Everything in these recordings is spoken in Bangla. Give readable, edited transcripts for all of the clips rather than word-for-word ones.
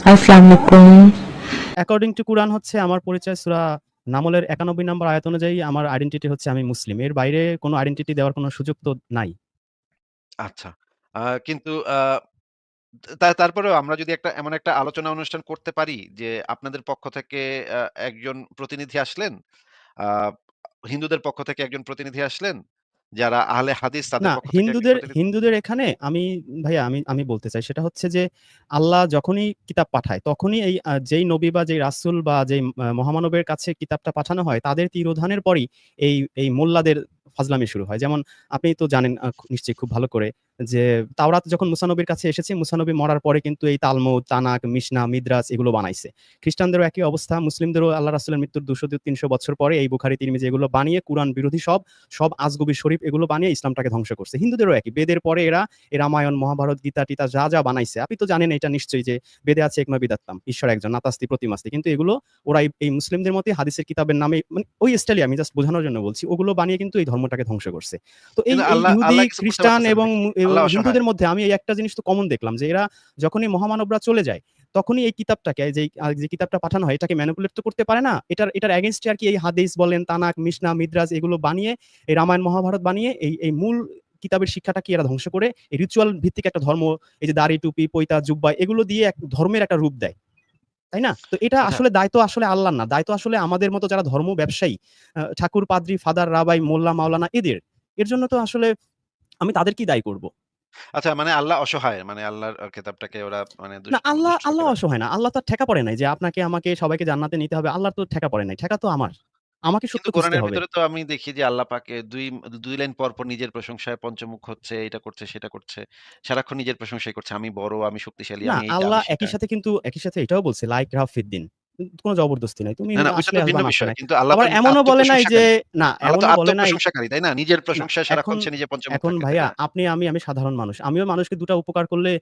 আসসালামু আলাইকুম। অ্যাকর্ডিং টু কুরআন হচ্ছে আমার পরিচয় সূরা নামলের ৯১ নম্বর আয়াত অনুযায়ী আমার আইডেন্টিটি হচ্ছে আমি মুসলিম। এর বাইরে কোনো আইডেন্টিটি দেওয়ার কোনো সুযোগ তো নাই। আচ্ছা। কিন্তু তারপরেও আমরা যদি এমন একটা আলোচনা অনুষ্ঠান করতে পারি যে, আপনাদের পক্ষ থেকে আ একজন প্রতিনিধি আসলেন, আ হিন্দুদের পক্ষ থেকে একজন প্রতিনিধি আসলেন, যারা আহলে হাদিস তাদের না, পক্ষ থেকে একজন হিন্দুদের প্রতিনিধি। হিন্দুদের এখানে ভাইয়া আমি বলতে চাই সেটা হচ্ছে যে, আল্লাহ যখনই কিতাব পাঠায় তখনই যেই নবী বা যেই রাসূল বা যেই মহামানবের কাছে কিতাবটা পাঠানো হয় তাদের তিরোধানের পরই এই মোল্লাদের ফাজলামি শুরু হয়। যেমন আপনি তো জানেন নিশ্চয়ই খুব ভালো করে যে, তাওরাত যখন মুসা নবীর কাছে এসেছে, মুসা নবী মরার পরে কিন্তু এই তালমুদ, তানাক, মিশনা, মিদরাস এগুলো বানাইছে। খ্রিস্টানদেরও একই অবস্থা, মুসলিমদেরও আল্লাহ রাসূলের মৃত্যুর ২০০-৩০০ বছর পরে এই বুখারী, তিরমিজি এগুলো বানিয়ে কুরআন বিরোধী সব আজগুবি শরীফ এগুলো বানিয়ে ইসলামটাকে ধ্বংস করছে। হিন্দুদেরও একই। বেদের পরে এরা এই রামায়ণ, মহাভারত, গীতা-টিতা যা বানাইছে, আপনি তো জানেন এটা নিশ্চয়ই যে বেদে আছে একমা বিদাত্তাম, ঈশ্বর একজন, নাতাস্তি প্রতিমাস্তি। কিন্তু এগুলো ওরা এই মুসলিমদের মতই হাদিসের কিতাবের নামে মানে ওই স্টাইলে আমি জাস্ট বোঝানোর জন্য বলছি। ওগুলো বানিয়ে কিন্তু এই ধর্মটাকে ধ্বংস করছে। তো এই কিন্তু এই আল্লাহ ইহুদি, আল্লাহ কিছু করতে খ্রিস্টান পারতেছেন এবং নাকি? আল্লাহ অসহায়। হিন্দুদের মধ্যে আমি এই একটা জিনিস তো কমন দেখলাম যে এরা যখনই মহামানবরা চলে যায়, তখনই এই কিতাবটাকে যে কিতাবটা পাঠানো হয় এটাকে ম্যানিপুলেট তো করতে পারে না। এটার এগেইনস্ট এ আরকি এই হাদিস বলেন, তানাক, মিশনা, মিদরাজ এগুলো বানিয়ে এই রামায়ণ, মহাভারত বানিয়ে এই মূল কিতাবের শিক্ষাটাকে এরা ধ্বংস করে এই রিচুয়াল ভিত্তিক একটা ধর্ম, এই যে দাড়ি, টুপি, পৈতা, জুব্বা এগুলো দিয়ে এক ধর্মের একটা রূপ দেয়। তাই না? তো এটা আচ্ছা, আসলে দায়িত্ব আসলে আল্লাহর না। দায়িত্ব আসলে আমাদের মতো যারা ধর্ম ব্যবসায়ী, ঠাকুর, পাদ্রী, ফাদার, রাবাই, মোল্লা, মাওলানা এদের। এর জন্য তো আসলে আমি তাদেরকেই দায়ী করব। আচ্ছা, মানে আল্লাহ অসহায়। মানে আল্লাহর কেতাবটাকে ওরা মানে না, আল্লাহ দুষ্ট আল্লাহ লোকেরা। অসহায় না। আল্লাহ তো আর ঠেকা পড়ে নাই যে আপনাকে আমাকে সবাইকে জান্নাতে নিতে হবে। আল্লাহর তো ঠেকা পড়ে নাই। ঠেকা তো আমার। আমাকে সত্য কিন্তু খুঁজতে কোরআনের হবে। ভিতরে তো আমি দেখি যে আল্লাহ পাকে ২ লাইন পর নিজের প্রশংসায় পঞ্চমুখ হচ্ছে, এটা করছে, সেটা করছে। সারাক্ষণ নিজের প্রশংসাই করছে। আমি বড়, আমি শক্তিশালী, না, আমি এইটা, আল্লাহ আমি সেটা। একই সাথে এটাও বলছে, লা ইকরাহা ফিদ্দিন। কোন জবরদস্তি নাই। তুমি না, না, ওইটা আসলে তো আসবা ভিন্ন না আসলে বিষয়। নাই। কিন্তু আল্লাহ তো আবার এমনও বলে নাই যে আত্মপ্রশংসাকারী। না, আল্লাহ তো এমনও বলে নাই আত্মপ্রশংসাকারী, তাই না? নিজের না, প্রশংসায় এখন সারাক্ষণ সে নিজে পঞ্চমুখ এখন থাকে, তাই ভাইয়া না? আমি সাধারণ মানুষ। আমিও মানুষকে ২ টা উপকার করলে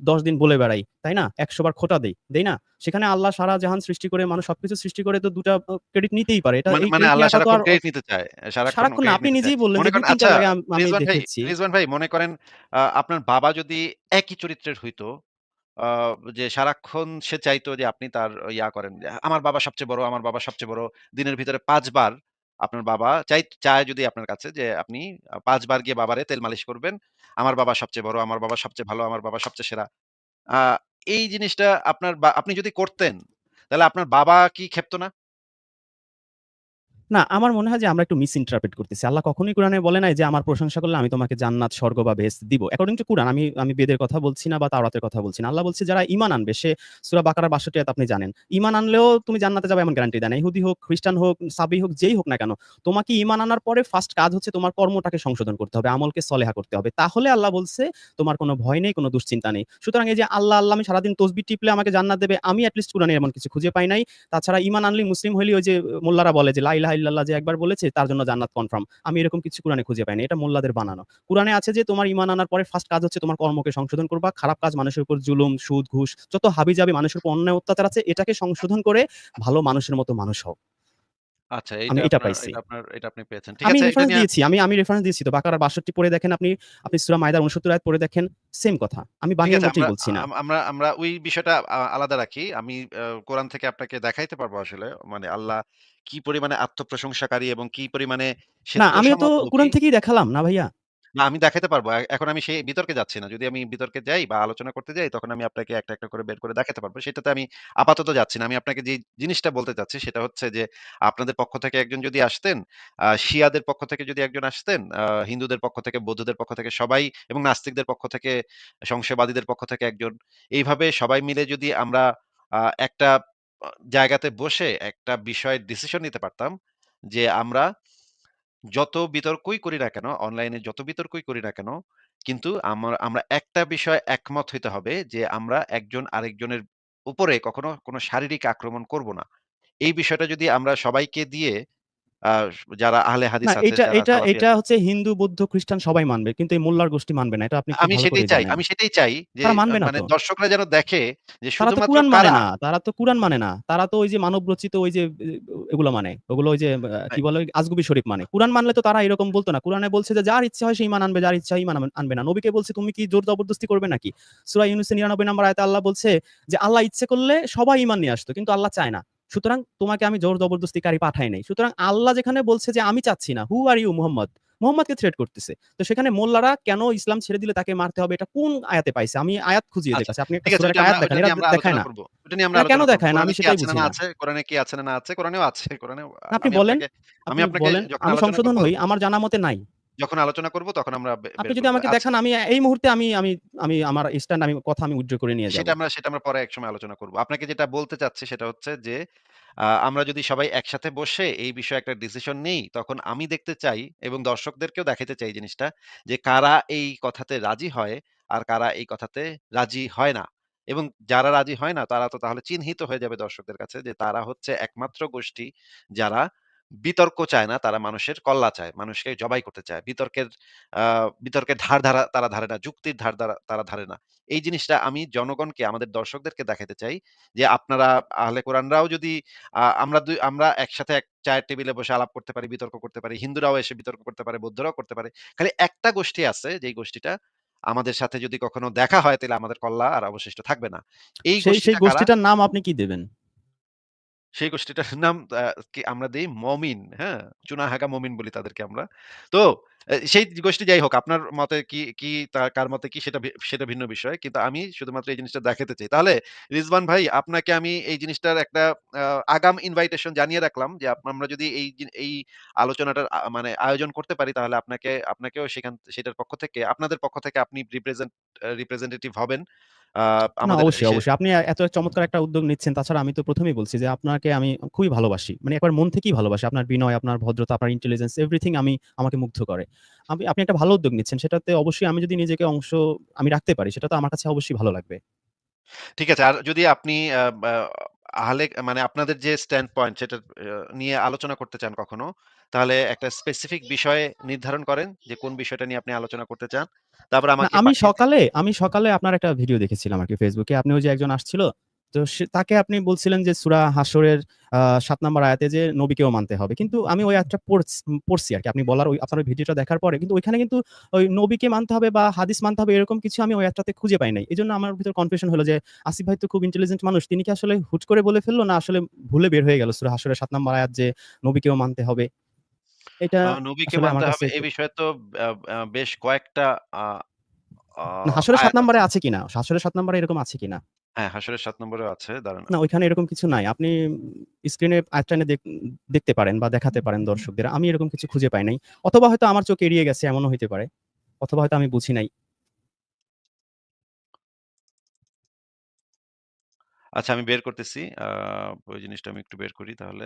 ১০ দিন বলে বেড়াই। তাই না? ১০০ বার খোঁটা দেই। দেই না? সেখানে আল্লাহ সারা জাহান সৃষ্টি করে মানুষ সবকিছু সৃষ্টি করে তো ২ টা ক্রেডিট নিতেই পারে। মানে এই মানে ক্রেডিট আল্লাহ নেয়াটা তো সারাক্ষণ আর ক্রেডিট নিতে চায়। সারাক্ষণ সারাক্ষণ না। ক্রেডিট আপনি নিতে চায়। নিজেই বললেন মনে যে করেন ২-৩ টা আচ্ছা, জায়গায় আমি দেখেছি। রিজওয়ান ভাই মনে করেন আপনার বাবা যদি একই চরিত্রের হইতো, আ যে সারাক্ষণ সে চাইতো যে আপনি তার করেন। যে, আমার বাবা সবচেয়ে বড়, আমার বাবা সবচেয়ে বড়। দিনের ভিতরে ৫ বার আপনার বাবা চায় যদি আপনার কাছে যে আপনি ৫ বার গিয়ে বাবারে তেল মালিশ করবেন। আমার বাবা সবচেয়ে বড়, আমার বাবা সবচেয়ে ভালো, আমার বাবা সবচেয়ে সেরা। আ এই জিনিসটা আপনি যদি করতেন, তাহলে আপনার বাবা কি খেপতো না? না, আমার মনে হয় যে আমরা একটু মিস ইন্টারপ্রেট করতেছি। আল্লাহ কখনোই কুরআনে বলে নাই যে, "আমার প্রশংসা করলে আমি তোমাকে জান্নাত, স্বর্গ বা বেহেশত দিব।" অ্যাকর্ডিং টু কুরআন আমি বেদের কথা বলছি না বা তাওরাতের কথা বলছি না। আল্লাহ বলছে যারা ঈমান আনবে সে সূরা বাকারার ৬২ আয়াত আপনি জানেন। ঈমান আনলেও তুমি জান্নাতে যাবে এমন গ্যারান্টি দেয় না। ইহুদি হোক, খ্রিস্টান হোক, সাবি হোক, যেই হোক না কেন। তোমাকে ঈমান আনার পরে ফার্স্ট কাজ হচ্ছে তোমার কর্মটাকে সংশোধন করতে হবে। আমলকে সলেহা করতে হবে। তাহলে আল্লাহ বলছে তোমার কোনো ভয় নেই, কোনো দুশ্চিন্তা নেই। সুতরাং এই যে আল্লাহ আমি সারাদিন তসবিহ টিপলে আমাকে জান্নাত দেবে, আমি এট লিস্ট কুরআনে এমন কিছু খুঁজে পাই নাই। তাছাড়া ঈমান আনলেই মুসলিম হইলেই ওই যে মোল্লারা বলে যে লা ইলাহা ইল্লাল্লাহ যে একবার বলেছে তার জন্য জান্নাত কনফার্ম। আমি এরকম কিছু কুরআনে খুঁজে পাইনি। এটা মোল্লাদের বানানো। কুরআনে আছে যে তোমার ঈমান আনার পরে ফার্স্ট কাজ হচ্ছে তোমার কর্মকে সংশোধন করবা। খারাপ কাজ মানুষের উপর জুলুম, সুদ, ঘুষ যত হাবি-জাবি মানুষের উপর অন্যায় অত্যাচার আছে এটাকে সংশোধন করে ভালো মানুষের মতো মানুষ হও। আচ্ছা, আমি এটা পাইছি। এটা আপনি পেয়েছেন। ঠিক আমি আছে, এটা রেফারেন্স নিয়ে দিয়েছি। আমি রেফারেন্স দিয়েছি তো বাকারার ৬২ পড়ে দেখেন আপনি সূরা মায়দার ৬৯ আয়াত পড়ে দেখেন সেম কথা। আমি ঠিক বানিয়ে আছে। মোটেই আমরা বলছি না। আম আমরা আমরা ওই বিষয়টা আলাদা রাখি। আমি কোরআন থেকে আপনাকে দেখাইতে পারবো আসলে। মানে আল্লাহ কি পরিমাণে আত্মপ্রশংসাকারী এবং কি পরিমাণে সে না, আমিও তো তোষামোদমুখী। কুরআন থেকেই দেখালাম না ভাইয়া? না, আমি দেখাইতে পারবো। এখন আমি সেই বিতর্কে যাচ্ছি না। যদি আমি বিতর্কে যাই বা আলোচনা করতে যাই, তখন আমি আপনাকে একটা করে বের করে দেখাতে পারবো। সেটাতে আমি আপাতত যাচ্ছি না। আমি আপনাকে যে জিনিসটা বলতে চাচ্ছি সেটা হচ্ছে যে, আপনাদের পক্ষ থেকে একজন যদি আসতেন, শিয়াদের পক্ষ থেকে যদি একজন আসতেন, হিন্দুদের পক্ষ থেকে, বৌদ্ধদের পক্ষ থেকে সবাই এবং নাস্তিকদের পক্ষ থেকে, সংশয়বাদীদের পক্ষ থেকে একজন। এইভাবে সবাই মিলে যদি আমরা একটা আ জায়গাতে বসে একটা বিষয়ের ডিসিশন নিতে পারতাম যে, আমরা যত বিতর্কই করি না কেন, অনলাইনে যত বিতর্কই করি না কেন, কিন্তু আমরা একটা বিষয়ে একমত হইতে হবে যে আমরা একজন আরেকজনের উপরে কখনো কোনো শারীরিক আক্রমণ করব না। এই বিষয়টা যদি আমরা সবাইকে দিয়ে আ যারা আহলে না হাদিস আছে, এইটা যারা এইটা সালাফি এইটা হচ্ছে হিন্দু, বৌদ্ধ, খ্রিস্টান সবাই মানবে। কিন্তু এই মোল্লার গোষ্ঠী মানবে না। এটা আপনি খুব আমি ভালো সেটাই করেই চাই। জানেন। আমি সেটাই চাই যে তারা মানবে না মানে তো। দর্শকরা যেন দেখে যে তারা তো শুধুমাত্র কুরআন মানে কারা না। তারা তো কুরআন মানে না। তারা তো ওই যে মানব রচিত ওই যে এগুলো মানে। ওগুলো ওই যে কি বলে আজগুবি শরীফ মানে। কুরআন মানলে তো তারা এরকম বলত না। কুরআনে বলছে যে যার ইচ্ছা হয় সে ঈমান আনবে, যার ইচ্ছা হয় ঈমান আনবে না। নবীকে বলছে তুমি কি জোর জবরদস্তি করবে নাকি? সূরা ইউনূসের ৯৯ নম্বর আয়াতে আল্লাহ বলছে যে আল্লাহ ইচ্ছে করলে সবাই ঈমান নিয়ে আসতো। কিন্তু আল্লাহ চায় না। সুতরাং তোমাকে আমি জোর জবরদস্তিকারী পাঠাই নাই। সুতরাং আল্লাহ যেখানে বলছে যে আমি চাচ্ছি না, হু আর ইউ মুহাম্মদ? মুহাম্মদকে থ্রেট করতেছে। তো সেখানে মোল্লারা কেন ইসলাম ছেড়ে দিলে তাকে মারতে হবে এটা কোন আয়াতে পাইছে? আমি আয়াত খুঁজিয়ে আচ্ছা, দেখাচ্ছি। আপনি একটা ঠিক আছে সূরার একটা আয়াত দেখান। ওইটা এরা নিয়ে আমরা দেখায় আলোচনা না। করব। ওইটা নিয়ে আমরা এরা কেন আলোচনা করব। দেখায় না? আমি কোরআনে কি সেটাই আছে না, বুঝি না না। আছে? কোরআনে কি আছে না, না আছে? কোরআনেও আছে। কোরআনেও আপনি আমি বলেন, আপনাকে আমি আপনি আপনাকে বলেন। যখন আমি আলোচনা সংশোধন করব হই। আমার জানা মতে নাই। যখন আলোচনা করব তখন আমরা আপনি বের যদি করব। আমাকে আচ্ছা, দেখান আমি এই মুহূর্তে আমি আমি আমি আমার স্ট্যান্ড কথা আমি উইথড্র করে নিয়ে যাব। সেটা আমরা পরে একসময় আলোচনা করব। আপনাকে যেটা বলতে চাচ্ছি সেটা হচ্ছে যে আমরা যদি সবাই একসাথে বসে এই বিষয়ে একটা ডিসিশন নেই, তখন আমি দেখতে চাই এবং দর্শকদেরকেও দেখাতে চাই জিনিসটা যে কারা এই কথাতে রাজি হয় আর কারা এই কথাতে রাজি হয় না। এবং যারা রাজি হয় না তারা তো তাহলে চিহ্নিত হয়ে যাবে দর্শকদের কাছে যে তারা হচ্ছে একমাত্র গোষ্ঠী যারা বিতর্ক চায় না, তারা মানুষের কল্লা চায়, মানুষকে জবাই করতে চায়। বিতর্কের ধার তারা ধারে না, যুক্তির তারা ধারে না। এই জিনিসটা আমি জনগণকে, আমাদের দর্শকদেরকে দেখাতে চাই যে আপনারা আহলে কোরআনরাও যদি আমরা একসাথে এক চায়ের টেবিলে বসে আলাপ করতে পারি, বিতর্ক করতে পারি। হিন্দুরাও এসে বিতর্ক করতে পারে, বৌদ্ধরাও করতে পারে। খালি একটা গোষ্ঠী আছে যেই গোষ্ঠীটা আমাদের সাথে যদি কখনো দেখা হয় তাইলে আমাদের কল্লা আর অবশিষ্ট থাকবে না। এই সেই গোষ্ঠীটা কারা? গোষ্ঠীটার নাম আপনি কি দেবেন? সেই গোষ্ঠীটার নাম কি আমরা দেই মমিন, হ্যাঁ? চুনাহাগা মমিন বলি তাদেরকে আমরা। তো সেই গোষ্ঠী যাই হোক, আপনার মতে কি কার মতে কি সেটা ভিন্ন বিষয়। কিন্তু আমি শুধুমাত্র এই জিনিসটা দেখাতে চাই। তাহলে রিজওয়ান ভাই আপনাকে আমি এই জিনিসটার একটা আ আগাম ইনভাইটেশন জানিয়ে রাখলাম যে আমরা যদি এই আলোচনাটার মানে আয়োজন করতে পারি তাহলে আপনাকেও সেটার পক্ষ থেকে আপনাদের পক্ষ থেকে আপনি রিপ্রেজেন্টেটিভ হবেন। আ না আমাদের অবশ্যই, অবশ্যই। আপনি এত চমৎকার একটা উদ্যোগ নিচ্ছেন। তাছাড়া আমি তো ১ম এই বলছি যে আপনাকে আমি খুবই ভালোবাসি। মানে একবার মন থেকেই ভালোবাসি। আপনার বিনয়, আপনার ভদ্রতা, আপনার ইন্টেলিজেন্স এভরিথিং আমাকে মুগ্ধ করে। আপনি একটা ভালো উদ্যোগ নিচ্ছেন। সেটাতে অবশ্যই আমি যদি নিজেকে আমি রাখতে পারি সেটা তো আমার কাছে অবশ্যই ভালো লাগবে। ঠিক আছে। আর যদি আপনি আ বা আহলে মানে আপনাদের যে স্ট্যান্ড পয়েন্ট সেটা নিয়ে আলোচনা করতে চান কখনো, তাহলে একটা স্পেসিফিক বিষয় নির্ধারণ করেন যে কোন বিষয়টা নিয়ে আপনি আলোচনা করতে চান। তারপরে না আমাকে পাঠিয়ে দিন। আমি সকালে আপনার একটা ভিডিও দেখেছিলাম আরকি Facebook এ। আপনি ওই যে একজন আসছিল। তো তাকে আপনি বলছিলেন যে সূরা হাশরের ৭ নাম্বার আয়াতে যে নবীকেও মানতে হবে। কিন্তু আমি ওই আয়াতটা পড়ছি আরকি। আপনি বলার আপনার ওই ভিডিওটা দেখার পরে কিন্তু ওইখানে কিন্তু ওই নবীকে মানতে হবে বা হাদিস মানতে হবে এরকম কিছু আমি ওই আয়াতটাতে খুঁজে পাই নাই। এজন্য আমার ভিতর কনফিউশন হলো যে আসিফ ভাই তো খুব ইন্টেলিজেন্ট মানুষ। তিনি কি আসলে হুট করে বলে ফেলল না আসলে ভুলে বের হয়ে গেল সূরা হাশরের ৭ নাম্বার আয়াত যে নবীকেও মানতে হবে। এটা নবীকে আসলে আমার মানতে কাছে হবে এ একটু বিষয়ে তো আ আ বেশ কয়েকটা আ আ না হাশরের ৭ আয়াত নাম্বারে আছে। আছে কিনা? হাশরের ৭ নাম্বারে এরকম আছে কিনা? হ্যাঁ, হাসরের ৭ নম্বরেও আছে। দাঁড়ান। না, ওইখানে এরকম কিছু নাই। আপনি স্ক্রিনে আরেকটা এনে দেখতে পারেন বা দেখাতে পারেন দর্শকদের। আমি এরকম কিছু খুঁজে পাই নাই। অথবা হয়তো আমার চোখ এড়িয়ে গেছে এমনও হইতে পারে। অথবা হয়তো আমি বুঝি নাই। আচ্ছা আমি বের করতেছি। ওই জিনিসটা আমি একটু বের করি তাহলে।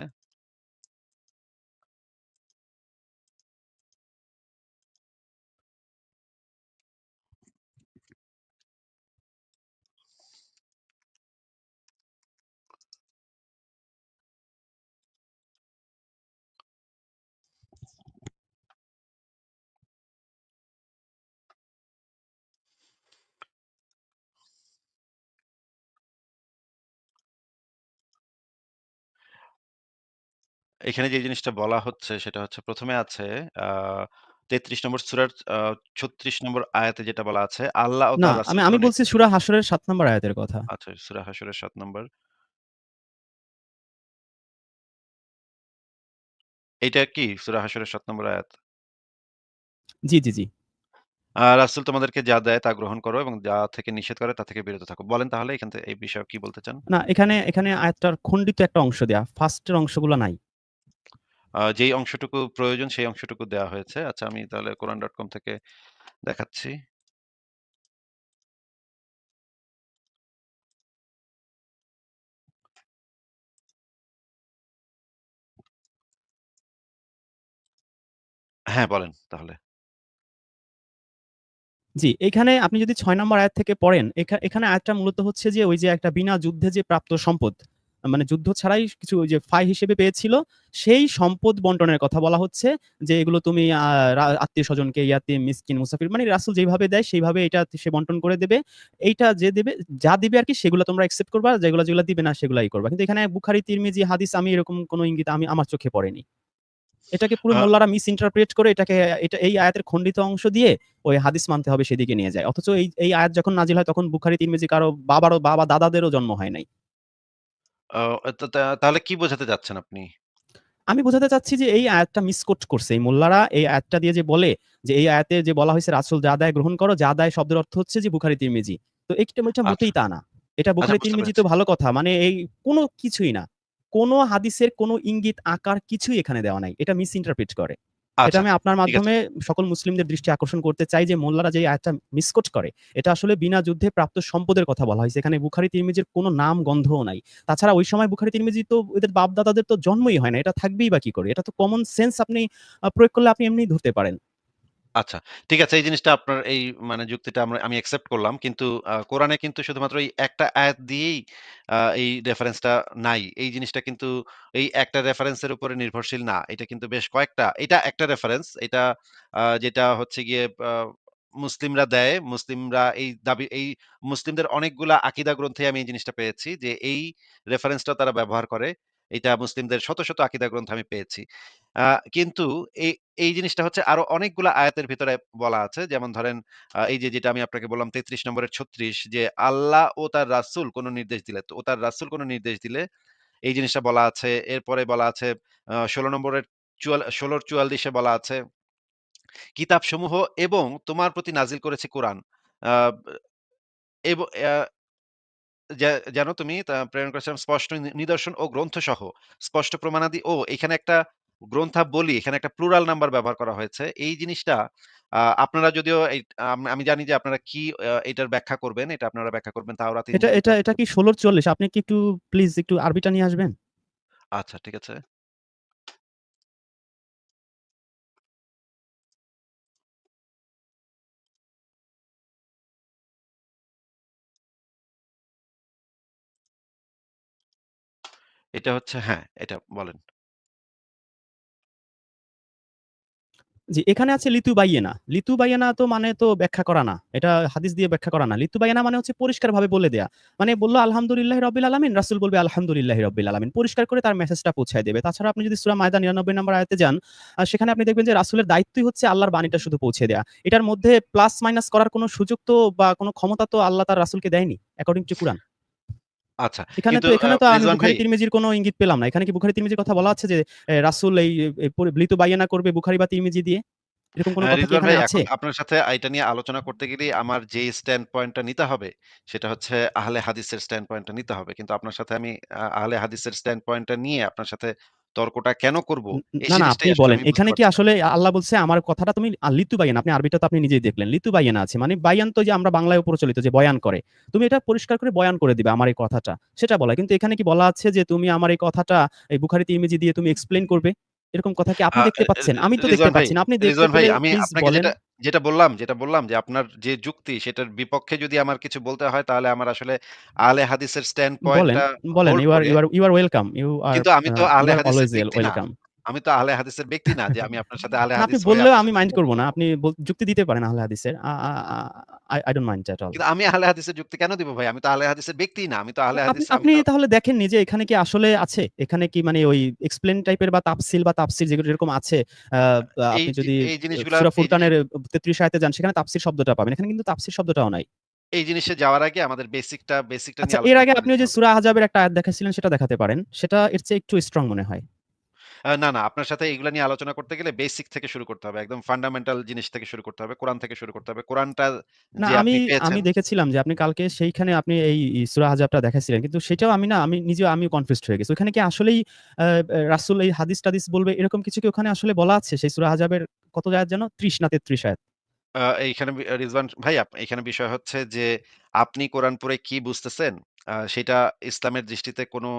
এখানে যে জিনিসটা বলা হচ্ছে সেটা হচ্ছে ১ম এ আছে আ ৩৩ নম্বর সূরার ৩৬ নম্বর আয়াতে যেটা বলা আছে, আল্লাহ ও না, তার আমি রাসূলগণ বলছি সূরা হাশরের ৭ নাম্বার আয়াতের কথা। আচ্ছা সূরা হাশরের ৭ নম্বর। এইটা কি সূরা হাশরের ৭ নম্বর আয়াত? জি, জি, জি। রাসূল তোমাদেরকে যা দেয় তা গ্রহণ করো এবং যা থেকে নিষেধ করে তা থেকে বিরত থাকো। বলেন তাহলে এই বিষয়ে কি বলতে চান? না, এখানে আয়াতটার খণ্ডিত একটা অংশ দেয়া। ফার্স্ট এর অংশগুলা নাই। যেই অংশটুকু প্রয়োজন সেই অংশটুকু দেওয়া হয়েছে। আচ্ছা আমি তাহলে কোরআন.com থেকে দেখাচ্ছি। হ্যাঁ, বলেন তাহলে। জি, এখানে আপনি যদি ৬ নাম্বার আয়াত থেকে পড়েন, এখানে আয়াতটা মূলত হচ্ছে যে ওই যে একটা বিনা যুদ্ধে যে প্রাপ্ত সম্পদ। মানে যুদ্ধ ছাড়াই কিছু ওই যে ফাই হিসেবে পেয়েছিল, সেই সম্পদ বন্টনের কথা বলা হচ্ছে যে, এগুলো তুমি আত্মীয়-স্বজনকে, ইয়াতীম, মিসকিন, মুসাফির মানে রাসূল যেইভাবে দেয় সেইভাবে এটা সে বন্টন করে দেবে। এইটা যে দেবে, যা দিবে আরকি সেগুলা তোমরা অ্যাকসেপ্ট করবা, যেগুলা দিবে না সেগুলাই করবা। কিন্তু এখানে বুখারী, তিরমিজি হাদিস আমি এরকম কোন ইঙ্গিত আমার চোখে পড়েনি। এটাকে পুরো আ মোল্লারা মিস ইন্টারপ্রেট করে এটাকে এই আয়াতের খণ্ডিত অংশ দিয়ে ওই হাদিস মানতে হবে সেদিকে নিয়ে যায়। অথচ এই আয়াত যখন নাজিল হয় তখন বুখারী, তিরমিজি কারো বাবা দাদাদেরও জন্ম হয় নাই। ও তাহলে কি বোঝাতে চাচ্ছেন আপনি? আমি বোঝাতে চাচ্ছি যে এই আয়াতটা মিসকোট করছে। এই মোল্লারা এই আয়াতটা দিয়ে যে বলে যে এই আয়াতে যে বলা হইছে রাসূল যা দেয় গ্রহণ করো, যা দেয় শব্দের অর্থ হচ্ছে যে বুখারী, তিরমিজি। তো এটা আচ্ছা, মোটেই তা না। এটা আচ্ছা বুখারী, বুঝতে তিরমিজি তো পেরেছি। ভালো কথা। মানে এই কোনো কিছুই না। কোনো হাদিসের কোনো ইঙ্গিত, আকার কিছুই এখানে দেওয়া নাই। এটা মিস ইন্টারপ্রিট করে। এটা আচ্ছা, আমি আপনার ঠিক আছে। মাধ্যমে সকল মুসলিমদের দৃষ্টি আকর্ষণ করতে চাই যে মোল্লারা যে এই আয়াতটা মিসকোট করে, এটা আসলে বিনা যুদ্ধে প্রাপ্ত সম্পদের কথা বলা হইছে। এখানে বুখারী, তিরমিজির কোনো নাম গন্ধও নাই। তাছাড়া ওই সময় বুখারী, তিরমিজি তো ওদের বাপ-দাদাদের তো জন্মই হয় না। এটা থাকবেই বা কি করে? এটা তো কমন সেন্স আপনি প্রয়োগ করলে আপনি এমনিই ধরতে পারেন। আচ্ছা। ঠিক আছে এই জিনিসটা আপনার এই মানে যুক্তিটা আমি অ্যাকসেপ্ট করলাম। কিন্তু কোরআনে কিন্তু শুধুমাত্র এই একটা আয়াত দিয়েই এই রেফারেন্সটা নাই। এই জিনিসটা কিন্তু এই একটা রেফারেন্সের উপরে নির্ভরশীল না। এটা কিন্তু বেশ কয়েকটা এটা একটা রেফারেন্স। এটা যেটা হচ্ছে গিয়ে মুসলিমরা দেয়। মুসলিমরা এই মুসলিমদের অনেকগুলা আকীদা গ্রন্থে আমি এই জিনিসটা পেয়েছি যে এই রেফারেন্সটা তারা ব্যবহার করে। এটা মুসলিমদের শত, শত আকীদা গ্রন্থে আমি পেয়েছি। আ কিন্তু এই এই জিনিসটা হচ্ছে আরো অনেকগুলা আয়াতের ভিতরে বলা আছে। যেমন ধরেন এই যে যেটা আমি আপনাকে বললাম ৩৩ নম্বরের ৩৬ যে আল্লাহ ও তার রাসূল কোন নির্দেশ দিলে ও তার রাসূল কোন নির্দেশ দিলে এই জিনিসটা বলা আছে। এরপরে বলা আছে ১৬ নম্বরের ১৬ ৪৪ এ বলা আছে, কিতাবসমূহ এবং তোমার প্রতি নাজিল করেছি কোরআন। আ এব অ্যা যেন তুমি প্রেরণ করেছিলাম স্পষ্ট নিদর্শন ও গ্রন্থসহ স্পষ্ট প্রমাণাদি ও এখানে একটা গ্রন্থাবলী, এখানে একটা প্লুরাল নাম্বার ব্যবহার করা হয়েছে। এই জিনিসটা আপনারা যদিও আমি জানি যে আপনারা কি এটার ব্যাখ্যা করবেন। এটা আপনারা ব্যাখ্যা করবেন তাওরাত, এটা ইনজিল এটা এটা কি ১৬৪ আপনি কি একটু প্লিজ একটু আরবিটা নিয়ে আসবেন? আচ্ছা ঠিক আছে। এটা হচ্ছে হ্যাঁ, এটা বলেন। জি, এখানে আছে লিতুবাইয়েনা। লিতুবাইয়েনা তো মানে তো ব্যাখ্যা করা না। এটা হাদিস দিয়ে ব্যাখ্যা করা না। লিতুবাইয়েনা মানে হচ্ছে পরিষ্কারভাবে বলে দেয়া। মানে বলল আলহামদুলিল্লাহি রাব্বিল আলামিন, রাসূল বলবে আলহামদুলিল্লাহি রাব্বিল আলামিন। পরিষ্কার করে তার মেসেজটা পৌঁছায় দেবে। তাছাড়া আপনি যদি সূরা মায়দা ৯৯ নম্বর আয়াতে যান, সেখানে আপনি দেখবেন যে রাসূলের দায়িত্বই হচ্ছে আল্লাহর বাণীটা শুধু পৌঁছে দেয়া। এটার মধ্যে প্লাস মাইনাস করার কোনো সুযোগ তো বা কোনো ক্ষমতা তো আল্লাহ তার রাসূলকে দেয়নি অ্যাকর্ডিং টু কুরআন। আচ্ছা। এখানে কিন্তু তো এখানে তো আমি রিজওয়ান বুখারী ভাই তিরমিজির কোনো ইঙ্গিত পেলাম না। এখানে কি বুখারী তিরমিজির কথা বলা আছে যে রাসূল এই লিতুবাইয়েনা করবে বুখারী বা তিরমিজি দিয়ে? এরকম কোনো কথা কি রিজওয়ান এখানে ভাই আছে? এখন আপনার সাথে এটা নিয়ে আলোচনা করতে গেলেই আমার যেই স্ট্যান্ড পয়েন্টটা নিতে হবে, সেটা হচ্ছে আহলে হাদিসের স্ট্যান্ড পয়েন্টটা নিতে হবে। কিন্তু আপনার সাথে আমি আহলে হাদিসের স্ট্যান্ড পয়েন্টটা নিয়ে আপনার সাথে তর্কটা কেন করব? এই না, না আপনি জিনিসটাই আসলে বলেন। আমি বুঝতে এখানে কি পারছি না। আসলে আল্লাহ বলছে আমার কথাটা তুমি লিতু বায়ান, আপনি আরবিটা তো আপনি নিজেই দেখলেন। লিতু বায়ানা আছে। মানে বায়ান তো যে আমরা বাংলায়ও প্রচলিত যে বয়ান করে। তুমি এটা পরিষ্কার করে বয়ান করে দিবে আমার এই কথাটা। সেটা বলা। কিন্তু এখানে কি বলা আছে যে তুমি আমার এই কথাটা এই বুখারী তিরমিজি দিয়ে তুমি এক্সপ্লেইন করবে? এরকম কথা কি আ আপনি দেখতে এ পাচ্ছেন? আমি তো দেখতে রিজওয়ান ভাই, পাচ্ছি না। আপনি দেখতে রিজওয়ান ভাই পেলে আমি প্লিজ আপনাকে বলেন। যেটা বললাম যে আপনার যে যুক্তি সেটার বিপক্ষে যদি আমার কিছু বলতে হয় তাহলে আমার আসলে আহলে হাদিসের স্ট্যান্ড বলেন, পয়েন্টটা বলেন। হোল্ড করে ইউ আর ওয়েলকাম। কিন্তু আমি তো ইউ আহলে আর হাদিসের অলওয়েজ ব্যক্তি না। ওয়েলকাম। আমি তো আহলে হাদিসের ব্যক্তি না যে আমি আপনার সাথে আহলে না আপনি হাদিস হয়ে বললেও আপনার আমি সাথে মাইন্ড তর্ক করব না। করব। আপনি যুক্তি দিতে পারেন আহলে হাদিসের। I don't mind at all. কিন্তু আমি আহলে হাদিসের যুক্তি কেন দিব ভাই? আমি তো আহলে হাদিসের ব্যক্তিই না। আমি তো আহলে আপনি হাদিস আমি আপনি তো তাহলে দেখেননি যে এখানে কি আসলে আছে? এখানে কি মানে ওই এক্সপ্লেইন টাইপের বা তাফসিল বা তাফসির যেগুলো যেরকম আছে, আ এই আপনি যে যদি এই জিনিসগুলা সূরা এই জিনিস ফুরকানের ৩৩ আয়াতে যান সেখানে তাফসির শব্দটা পাবেন। এখানে কিন্তু তাফসির শব্দটাও নাই। এই জিনিসে যাওয়ার আগে আমাদের বেসিকটা আচ্ছা নিয়ে এর আলোচনা আগে করে আপনি ওই নিতে যে হবে। সূরা আহজাবের একটা আয়াত দেখাইছিলেন সেটা দেখাতে পারেন। সেটা এর চেয়ে একটু স্ট্রং মনে হয়। না, না আপনার সাথে এগুলা নিয়ে আলোচনা করতে গেলে বেসিক থেকে শুরু করতে হবে। একদম ফান্ডামেন্টাল জিনিস থেকে শুরু করতে হবে। কোরআন থেকে শুরু করতে হবে। কোরআনটা না যে আমি আপনি আমি পেয়েছেন দেখেছিলাম যে আপনি কালকে সেইখানে আপনি এই সূরা আহজাবটা দেখাইছিলেন। কিন্তু সেটাও আমি নিজেও আমিও কনফিউজড হয়ে গেছি। ওখানে কি আসলেই রাসূল এই হাদিস-টাদিস বলবে এরকম কিছু কি ওখানে আসলে বলা আছে? সেই সূরা আহজাবের কত আয়াত যেন? ৩০ না ৩৩ আয়াত। এইখানে রিজওয়ান ভাই এখানে বিষয় হচ্ছে যে আপনি কোরআন পড়ে কি বুঝতেছেন সেটা ইসলামের দৃষ্টিতে কোনো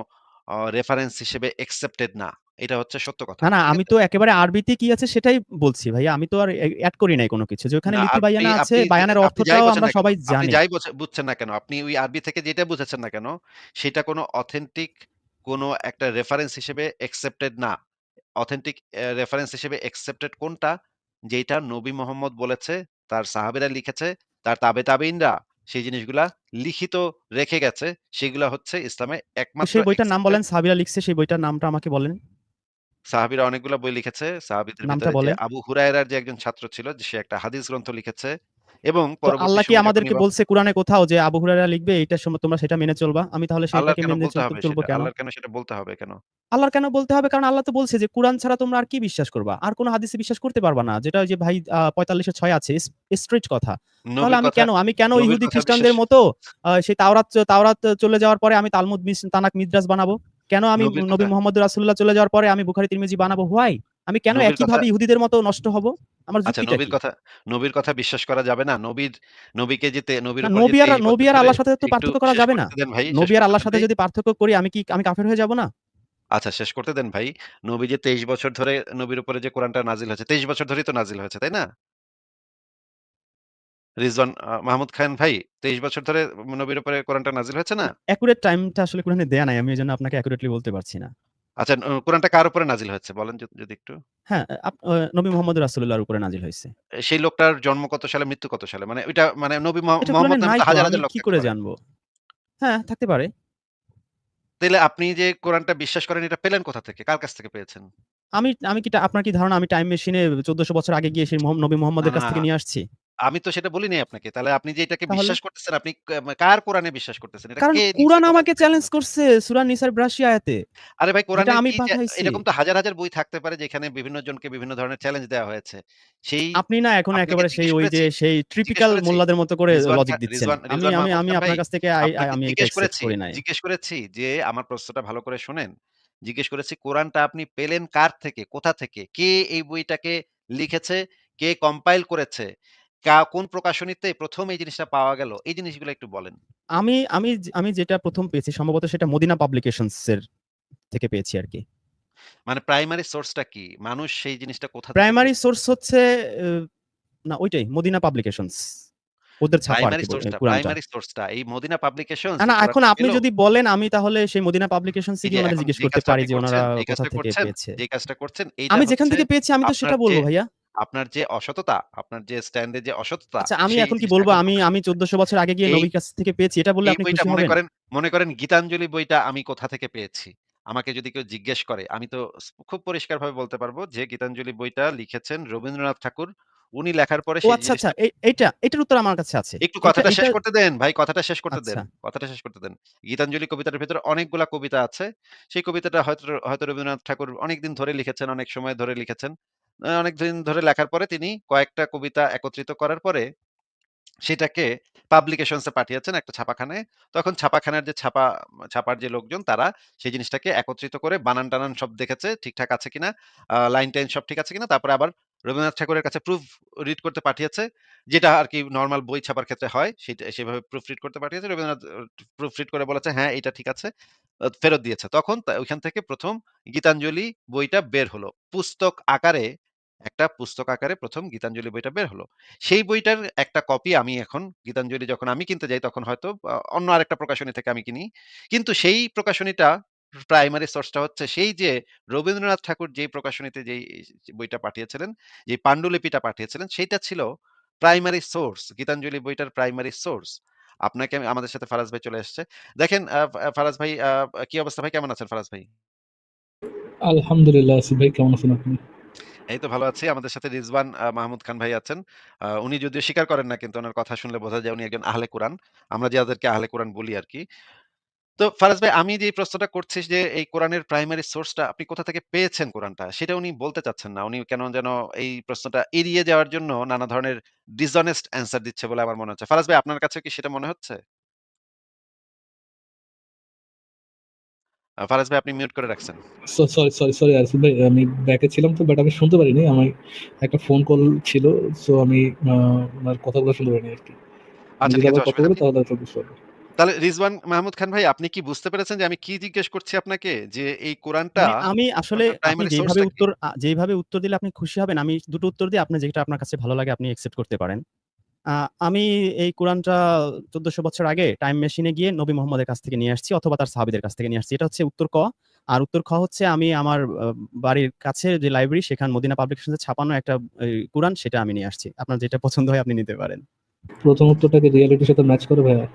রেফারেন্স হিসেবে অ্যাকসেপ্টেড না। এটা হচ্ছে সত্য কথা। না, না ঠিক আমি আছে? তো একেবারে আরবিতে কি আছে সেটাই বলছি ভাইয়া। আমি তো আর এড করি নাই কোন কিছু। যে ওখানে না লিতু আপনি বায়ানা আছে, আপনি যে বায়ানের আপনি যাই অর্থটাও বোঝেন আমরা না কেন, সবাই আপনি জানি। যাই বুঝছেন না কেন, আপনি ওই আরবি থেকে যেটা বুঝেছেন না কেন, সেটা কোনো অথেন্টিক কোনো একটা রেফারেন্স হিসেবে অ্যাকসেপ্টেড না। অথেন্টিক রেফারেন্স হিসেবে অ্যাকসেপ্টেড কোনটা? যেইটা নবী মোহাম্মদ বলেছে, তার সাহাবীরা লিখেছে, তার তাবে-তাবেঈনরা সেই জিনিসগুলা লিখিত রেখে গেছে, সেগুলা হচ্ছে ইসলামে তো একমাত্র সেই বইটার নাম অ্যাকসেপ্টেড। বলেন, সাহাবীরা লিখছে সেই বইটার নামটা আমাকে বলেন। সাহাবীরা অনেকগুলা বই লিখেছে। সাহাবীদের নামটা ভিতরে যে বলেন। আবু হুরায়রার যে একজন ছাত্র ছিল, যে সে একটা হাদিস গ্রন্থ লিখেছে এবং তো পরবর্তী আল্লাহ কি সময়ে যখন আমাদেরকে ইমাম বলছে কোরআনে কোথাও যে আবু হুরায়রা লিখবে এইটার সময় তোমরা সেটা মেনে চলবা? আমি তাহলে আল্লাহর সেটাকে কেন মেনে বলতে হবে চলবো সেটা? কেন? আল্লাহর কেন সেটা বলতে হবে কেন? আল্লাহর কেন বলতে হবে? কারণ আল্লাহ তো বলছে যে কুরআন ছাড়া তোমরা আর কি বিশ্বাস করবা? আর কোন হাদিসে বিশ্বাস করতে পারবা না। যেটা ওই যে ভাই ৪৫ এর ৬ আছে স্ট্রেইট কথা। তাহলে আমি কেন নবীর ইহুদি কথা বিশ্বাস খ্রিস্টানদের মতো সেই তাওরাত চলে যাওয়ার পরে আমি তালমুদ তানাক মিদ্রাস বানাবো? কেন আমি নবীর নবী কথা মুহাম্মদ রাসূলুল্লাহ চলে যাওয়ার পরে আমি বুখারী তিরমিজি বানাবো? হোয়াই? আমি কেন নবীর কথা একইভাবে ইহুদিদের মতো নষ্ট হব? আমার আচ্ছা, যুক্তিটা কি? নবীর কথা বিশ্বাস করা যাবে না? নবীকে যে না নবীর উপর যে ২৩ নবী বছর আর ধরে আল্লাহর সাথে তো একটু পার্থক্য করা শেষ যাবে না। করতে দেন ভাই, শেষ নবী আর করতে আল্লাহর দেন সাথে ভাই। যদি পার্থক্য করি আমি কাফের হয়ে যাব না? আচ্ছা, শেষ করতে দেন ভাই। নবী যে ২৩ বছর ধরে নবীর উপরে যে কোরআনটা নাজিল হয়েছে, ২৩ বছর ধরেই তো নাজিল হয়েছে, তাই না? রিজওয়ান মাহমুদ খান ভাই, ২৩ বছর ধরে নবীর উপরে কোরআনটা নাজিল হয়েছে না? না, অ্যাকুরেট টাইমটা আসলে কোরআনে দেয়া নাই। আমি এজন্য আপনাকে অ্যাকুরেটলি বলতে পারছি না। আচ্ছা, কোরআনটা কার উপরে নাজিল হয়েছে বলেন যদি একটু? হ্যাঁ, নবী মুহাম্মদ রাসূলুল্লাহর উপরে নাজিল হইছে। সেই লোকটার জন্ম কত সালে, মৃত্যু কত সালে? মানে ওইটা মানে নবী এটা কোরআনে মোহাম্মদ নামে নাই তো তো হাজার, আমি হাজার লোক কি থাকতে করে পারে। জানবো? হ্যাঁ, থাকতে পারে। তাইলে আপনি যে কোরআনটা বিশ্বাস করেন এটা পেলেন কোথা থেকে? কার কাছ থেকে পেয়েছেন? আমি আমি কি আপনার কি ধারণা আমি টাইম মেশিনে ১৪০০ বছর আগে গিয়ে সেই নবী না, মুহাম্মদের কাছ না, থেকে নিয়ে আসছি? আমি তো সেটা বলি নাই আপনাকে। তাহলে আপনি যে এটাকে তাহলে? বিশ্বাস করতেছেন, আপনি কার কোরআনে বিশ্বাস করতেছেন? এটা কারণ কে লিখছে? কুরআন কোথা আমাকে থেকে পেয়েছেন চ্যালেঞ্জ আপনি? করছে সূরা নিসার ৮২ আয়াতে। আরে ভাই যেটা কোরআনের আমি কি যে পাঠাইছি। এরকম তো হাজার, হাজার বই থাকতে পারে যেখানে বিভিন্ন জনকে বিভিন্ন ধরনের চ্যালেঞ্জ দেওয়া হয়েছে। সেই আপনি না এখন আপনাকে একেবারে সেই জিজ্ঞেস ওই যে করেছি, সেই জিজ্ঞেস ট্রিপিক্যাল করেছি। মোল্লাদের মতো করে লজিক দিচ্ছেন। রিজওয়ান মাহমুদ আমি খান ভাই, আপনার কাছ থেকে আপনাকে আমি এটা জিজ্ঞেস অ্যাকসেপ্ট করেছি, করি নাই। যে আমার প্রশ্নটা ভালো করে শোনেন। জিজ্ঞেস করেছি কোরআনটা আপনি পেলেন কার থেকে? কোথা থেকে? কে এই বইটাকে লিখেছে? কে কম্পাইল করেছে? কোন প্রকাশনীতে ১ম এই জিনিসটা পাওয়া গেল? এই জিনিসগুলো একটু বলেন। আমি যেটা ১ম পেয়েছি সম্ভবত সেটা মদিনা পাবলিকেশনস এর থেকে পেয়েছি আরকি। মানে প্রাইমারি সোর্সটা কি? মানুষ সেই জিনিসটা কোথা থেকে প্রাইমারি পেয়েছে? সোর্স হচ্ছে অ না ওইটাই মদিনা পাবলিকেশনস। ওদের ছাপা আরকি কুরআনটা। প্রাইমারি সোর্সটা এই মদিনা পাবলিকেশনস না যে এখন কোরআনটা আপনি পেল, যদি বলেন আমি তাহলে সেই মদিনা পাবলিকেশনস এ এই যে গিয়ে উনাদের এখন জিজ্ঞেস করতে পারি যে উনারা কোথা থেকে পেয়েছে। যে কাজটা করছেন এইটা আমি যেখান হচ্ছে থেকে পেয়েছি আমি তো আপনার সেটা যে বলব ভাইয়া। অসততা, আপনার যে স্ট্যান্ড এর যে অসততা আচ্ছা আমি সেই এখন কি জিনিসটা বলব এখন আমি প্রকাশ আমি করছে। ১৪০০ বছর আগে গিয়ে এই নবীর কাছ থেকে পেয়েছি এটা বললে এই আপনি বইটা খুশি হবেন? মনে করেন গীতাঞ্জলি বইটা আমি কোথা থেকে পেয়েছি? আমাকে যদি কেউ জিজ্ঞেস করে আমি তো খুব পরিষ্কারভাবে বলতে পারব যে গীতাঞ্জলি বইটা লিখেছেন রবীন্দ্রনাথ ঠাকুর। উনি লেখার পরে ও সেই আচ্ছা, আচ্ছা। জিনিসটা এইটার উত্তর আমার কাছে আছে। একটু কথাটা এইটা শেষ করতে দেন ভাই, কথাটা শেষ করতে দেন। আচ্ছা। কথাটা শেষ করতে দেন। গীতাঞ্জলি কবিতার ভেতরে অনেকগুলা কবিতা আছে। সেই কবিতাটা হয়তো রবীন্দ্রনাথ ঠাকুর অনেকদিন ধরে লিখেছেন, অনেক সময় ধরে লিখেছেন। অনেকদিন ধরে লেখার পরে তিনি কয়েকটা কবিতা একত্রিত করার পরে সেটাকে পাবলিকেশনস এ পাঠিয়েছেন একটা ছাপাখানায়। তখন ছাপাখানার যে ছাপার যে লোকজন তারা সেই জিনিসটাকে একত্রিত করে বানান-টানান সব দেখেছে ঠিকঠাক আছে কিনা, লাইন-টাইন সব ঠিক আছে কিনা। তারপরে আবার রবীন্দ্রনাথ ঠাকুরের কাছে প্রুফ রিড করতে পাঠিয়েছে। যেটা আরকি নরমাল বই ছাপার ক্ষেত্রে হয়। সেভাবে প্রুফ রিড করতে পাঠিয়েছে। রবীন্দ্রনাথ প্রুফ রিড করে বলেছে, "হ্যাঁ, এটা ঠিক আছে।" ফেরত দিয়েছে। তখন ওইখান থেকে ১ম গীতাঞ্জলি বইটা বের হলো। পুস্তক আকারে ১ম গীতাঞ্জলি বইটা বের হলো। সেই বইটার একটা কপি আমি এখন গীতাঞ্জলি যখন আমি কিনতে যাই তখন হয়তো অন্য আরেকটা প্রকাশনী থেকে আমি কিনি। কিন্তু সেই প্রকাশনীটা প্রাইমারি সোর্সটা হচ্ছে সেই যে রবীন্দ্রনাথ ঠাকুর যেই প্রকাশনীতে যেই বইটা পাঠিয়েছিলেন, যে পান্ডুলিপিটা পাঠিয়েছিলেন সেইটা ছিল প্রাইমারি সোর্স। গীতাঞ্জলি বইটার প্রাইমারি সোর্স। আমাদের সাথে ফারাজ ভাই চলে এসেছে। দেখেন ফারাজ ভাই কি অবস্থা ভাই? কেমন আছেন ফারাজ ভাই? আলহামদুলিল্লাহ আসিফ ভাই, কেমন আছেন আপনি? এই তো ভালো আছি। আমাদের সাথে রিজওয়ান মাহমুদ খান ভাই আছেন। উনি যদিও স্বীকার করেন না কিন্তু উনার কথা শুনলে বোঝা যায় উনি একজন আহলে কুরআন। আমরা যাদেরকে আহলে কুরআন বলি আরকি। তো ফারাজ ভাই আমি যে প্রশ্নটা করছি যে এই কোরআনের প্রাইমারি সোর্সটা আপনি কোথা থেকে পেয়েছেন কোরআনটা? সেটা উনি বলতে চাচ্ছেন না। উনি কেন যেন এই প্রশ্নটা এড়িয়ে যাওয়ার জন্য নানা ধরনের ডিসঅনেস্ট অ্যান্সার দিচ্ছে বলে আমার মনে হচ্ছে। ফারাজ ভাই আপনার কাছেও কি সেটা মনে হচ্ছে? ফারাজ ভাই আপনি মিউট করে রাখছেন। সরি আসিফ ভাই, আমি ব্যাকে ছিলাম তো বাট আমি শুনতে পারিনি। আমার একটা ফোন কল ছিল। সো আমি আপনার কথাগুলো শুনতে পারিনি আরকি। আমি আচ্ছা যদি ঠিক আছে আবার কথা অসুবিধা বলি নেই। তাহলে হয়তো বুঝতে পারব। তাহলে রিজওয়ান মাহমুদ খান ভাই আপনি কি বুঝতে পেরেছেন যে আমি কি জিজ্ঞেস করছি আপনাকে? যে এই আমি আসলে কোরআনটার আপনি প্রাইমারি যেইভাবে সোর্সটা কি? যেইভাবে উত্তর দিলে আপনি খুশি হবেন আমি ২ টো উত্তর দিই। আপনি যেটা আপনার কাছে ভালো লাগে আপনি অ্যাকসেপ্ট করতে পারেন। আ আমি এই কুরআনটা ১৪০০ বছর আগে টাইম মেশিনে গিয়ে নবী মুহাম্মদের কাছ থেকে নিয়ে আসছি অথবা তার সাহাবীদের কাছ থেকে নিয়ে আসছি। এটা হচ্ছে উত্তর ক। আর উত্তর খ হচ্ছে আমি আমার বাড়ির কাছে যে লাইব্রেরি সেখান মদিনা পাবলিকেশনস এ ছাপানো একটা কুরআন সেটা আমি নিয়ে আসছি। আপনার যেটা পছন্দ হয় আপনি নিতে পারেন। প্রথম উত্তরটা কি রিয়ালিটির সাথে ম্যাচ করে ভাইয়া?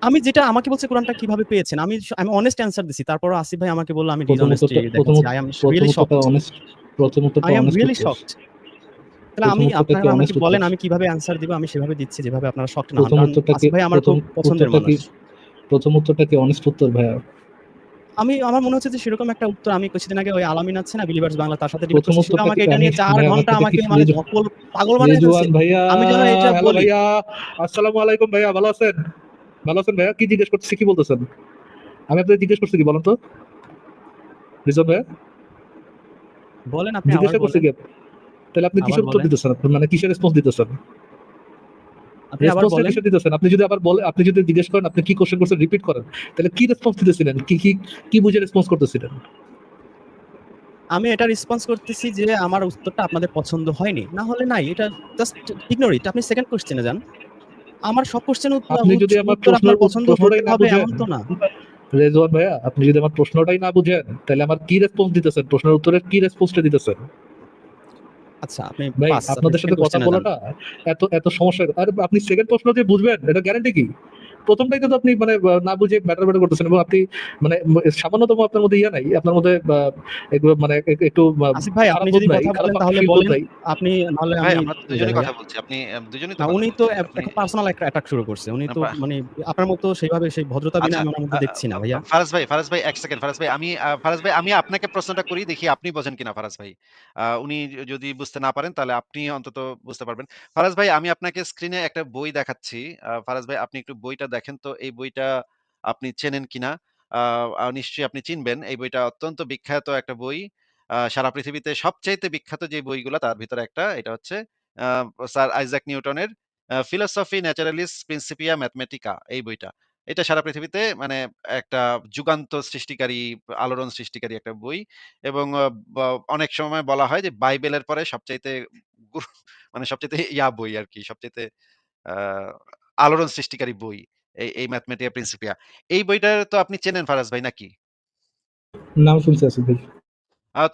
আমি যেটা আমাকে বলছে কুরআনটা কিভাবে পেয়েছেন? আমি অনেস্ট অ্যান্সার দিছি। তারপরও আসিফ ভাই আমাকে বলল আমি প্রথম ডিসঅনেস্টি উত্তরটা প্রথম দেখাচ্ছি। উত I am প্রথম really উত্তরটা shocked. অনেস্ট প্রথম উত্তরটা I am অনেস্ট really উত্তর। shocked. তাহলে প্রথম আমি উত্তরটা কি আপনারা আমাকে অনেস্ট উত্তর? বলেন আমি কিভাবে অ্যান্সার দিব আমি সেভাবে দিচ্ছি যেভাবে আপনারা শকড না হন। প্রথম কারণ উত্তরটা কি আসিফ ভাই আমার প্রথম খুব পছন্দের উত্তরটা কি মানুষ। প্রথম উত্তরটা কি অনেস্ট উত্তর ভাইয়া? আমার মনে হচ্ছে যে সেরকম একটা উত্তর আমি কিছুদিন আগে ওই আলামিন আছে না বিলিভার্স বাংলা তার সাথে ডিবেট প্রথম করছি। সেও উত্তরটা কি আমাকে এটা আমি নিয়ে ৪ ভাইয়া আমার ঘন্টা সাথে কি আমাকে মানে পাগল বানায় ফেলছে। রেজওয়ান ভাইয়া, আমি যেন এটা হ্যালো বলি। ভাইয়া, আসসালামু আলাইকুম ভাইয়া, ভালো আছেন? ভালো আছেন ভাইয়া? কি জিজ্ঞেস করতেছি, কি বলতেছেন? আমি আপনাকে জিজ্ঞেস করছি কি বলেন তো? রিজওয়ান ভাইয়া, বলেন আপনি আবার জিজ্ঞাসা করছি বলেন। কি? তাহলে আপনি আবার কিসের উত্তর বলেন। দিতেছেন? আপনি মানে কিসের রেসপন্স দিতেছেন? আপনি আবার রেসপন্সটা বলেন। কিসের দিতেছেন? আপনি যদি জিজ্ঞেস করেন আপনি কি কোশ্চেন করছেন রিপিট করেন। তাহলে কি রেসপন্স দিতেছিলেন? কি বুঝে রেসপন্স করতেছিলেন? আমি এটা রেসপন্স করতেছি যে আমার উত্তরটা আপনাদের পছন্দ হয়নি। না হলে নাই। এটা জাস্ট ইগনোর ইট। আপনি সেকেন্ড কোয়েশ্চেনে যান। আমার সব কোয়েশ্চেন আপনি যদি আমার উত্তর আপনার পছন্দ হতে প্রশ্নটাই না হবে বুঝেন, এমন তো না। রেজওয়ান ভাইয়া, আপনি যদি আমার প্রশ্নটাই না বুঝেন তাহলে আমার কি রেসপন্স দিতেছেন? প্রশ্নের উত্তরের কি রেসপন্সটা দিতেছেন? আচ্ছা আপনি ভাই পাস আপনি আপনাদের সাথে সেকেন্ড কথা কোয়েশ্চেনে যান। বলাটা এত সমস্যা। আর আপনি সেকেন্ড প্রশ্ন দিয়ে বুঝবেন এটা গ্যারান্টি কি? প্রথমটাই তো আপনি মানে না বুঝে ব্যাটার করতেছেন এবং আপনি মানে সামান্যতম আপনার মধ্যে ইয়ে নাই, আপনার মধ্যে এগুলো মানে একটু আসিফ ভাই খারাপ আপনি বোধ যদি নাই, কথা খারাপ বলেন তাহলে ফিল বোধ বলেন। নাই। আপনি নাহলে ভাই আমি আমরা তো চলে যাই দুজনেই ভাইয়া। কথা বলছি। আপনি দুজনেই তো না কথা উনি তো বলছি। আপনি একটা পার্সোনাল একটা অ্যাটাক শুরু করছে। উনি আ তো পা মানে আপনার মতো সেইভাবে সেই ভদ্রতা বিনয় আচ্ছা, আমি উনার আ মধ্যে দেখছি না আ ভাইয়া। ফারাজ ভাই ১ সেকেন্ড। ফারাজ ভাই আমি আপনাকে প্রশ্নটা করি দেখি আপনি বোঝেন কিনা ফারাজ ভাই। উনি যদি বুঝতে না পারেন তাহলে আপনি অন্তত বুঝতে পারবেন। ফারাজ ভাই আমি আপনাকে স্ক্রিনে একটা বই দেখাচ্ছি। ফারাজ ভাই আপনি একটু বইটা দেখেন তো এই বইটা আপনি চেনেন কিনা? আ আ নিশ্চয়ই আপনি চিনবেন। এই বইটা অত্যন্ত বিখ্যাত একটা বই। সারা পৃথিবীতে সবচাইতে বিখ্যাত যে বইগুলা তার ভিতরে একটা। এটা হচ্ছে আ স্যার আইজ্যাক নিউটনের 'ফিলোসফি ন্যাচারালিস প্রিন্সিপিয়া ম্যাথমেটিকা' এই বইটা। এটা সারা পৃথিবীতে মানে একটা যুগান্ত সৃষ্টিকারী, আলোড়ন সৃষ্টিকারী একটা বই এবং ব অনেক সময় বলা হয় যে বাইবেলের পরে সবচাইতে গুরু মানে সবচাইতে বই আরকি। সবচাইতে আ আলোড়ন সৃষ্টিকারী বই। এই ম্যাথমেটিকা প্রিন্সিপিয়া। এই বইটা তো আপনি চেনেন ফারাজ ভাই নাকি? নাম শুনছি আসিফ ভাই।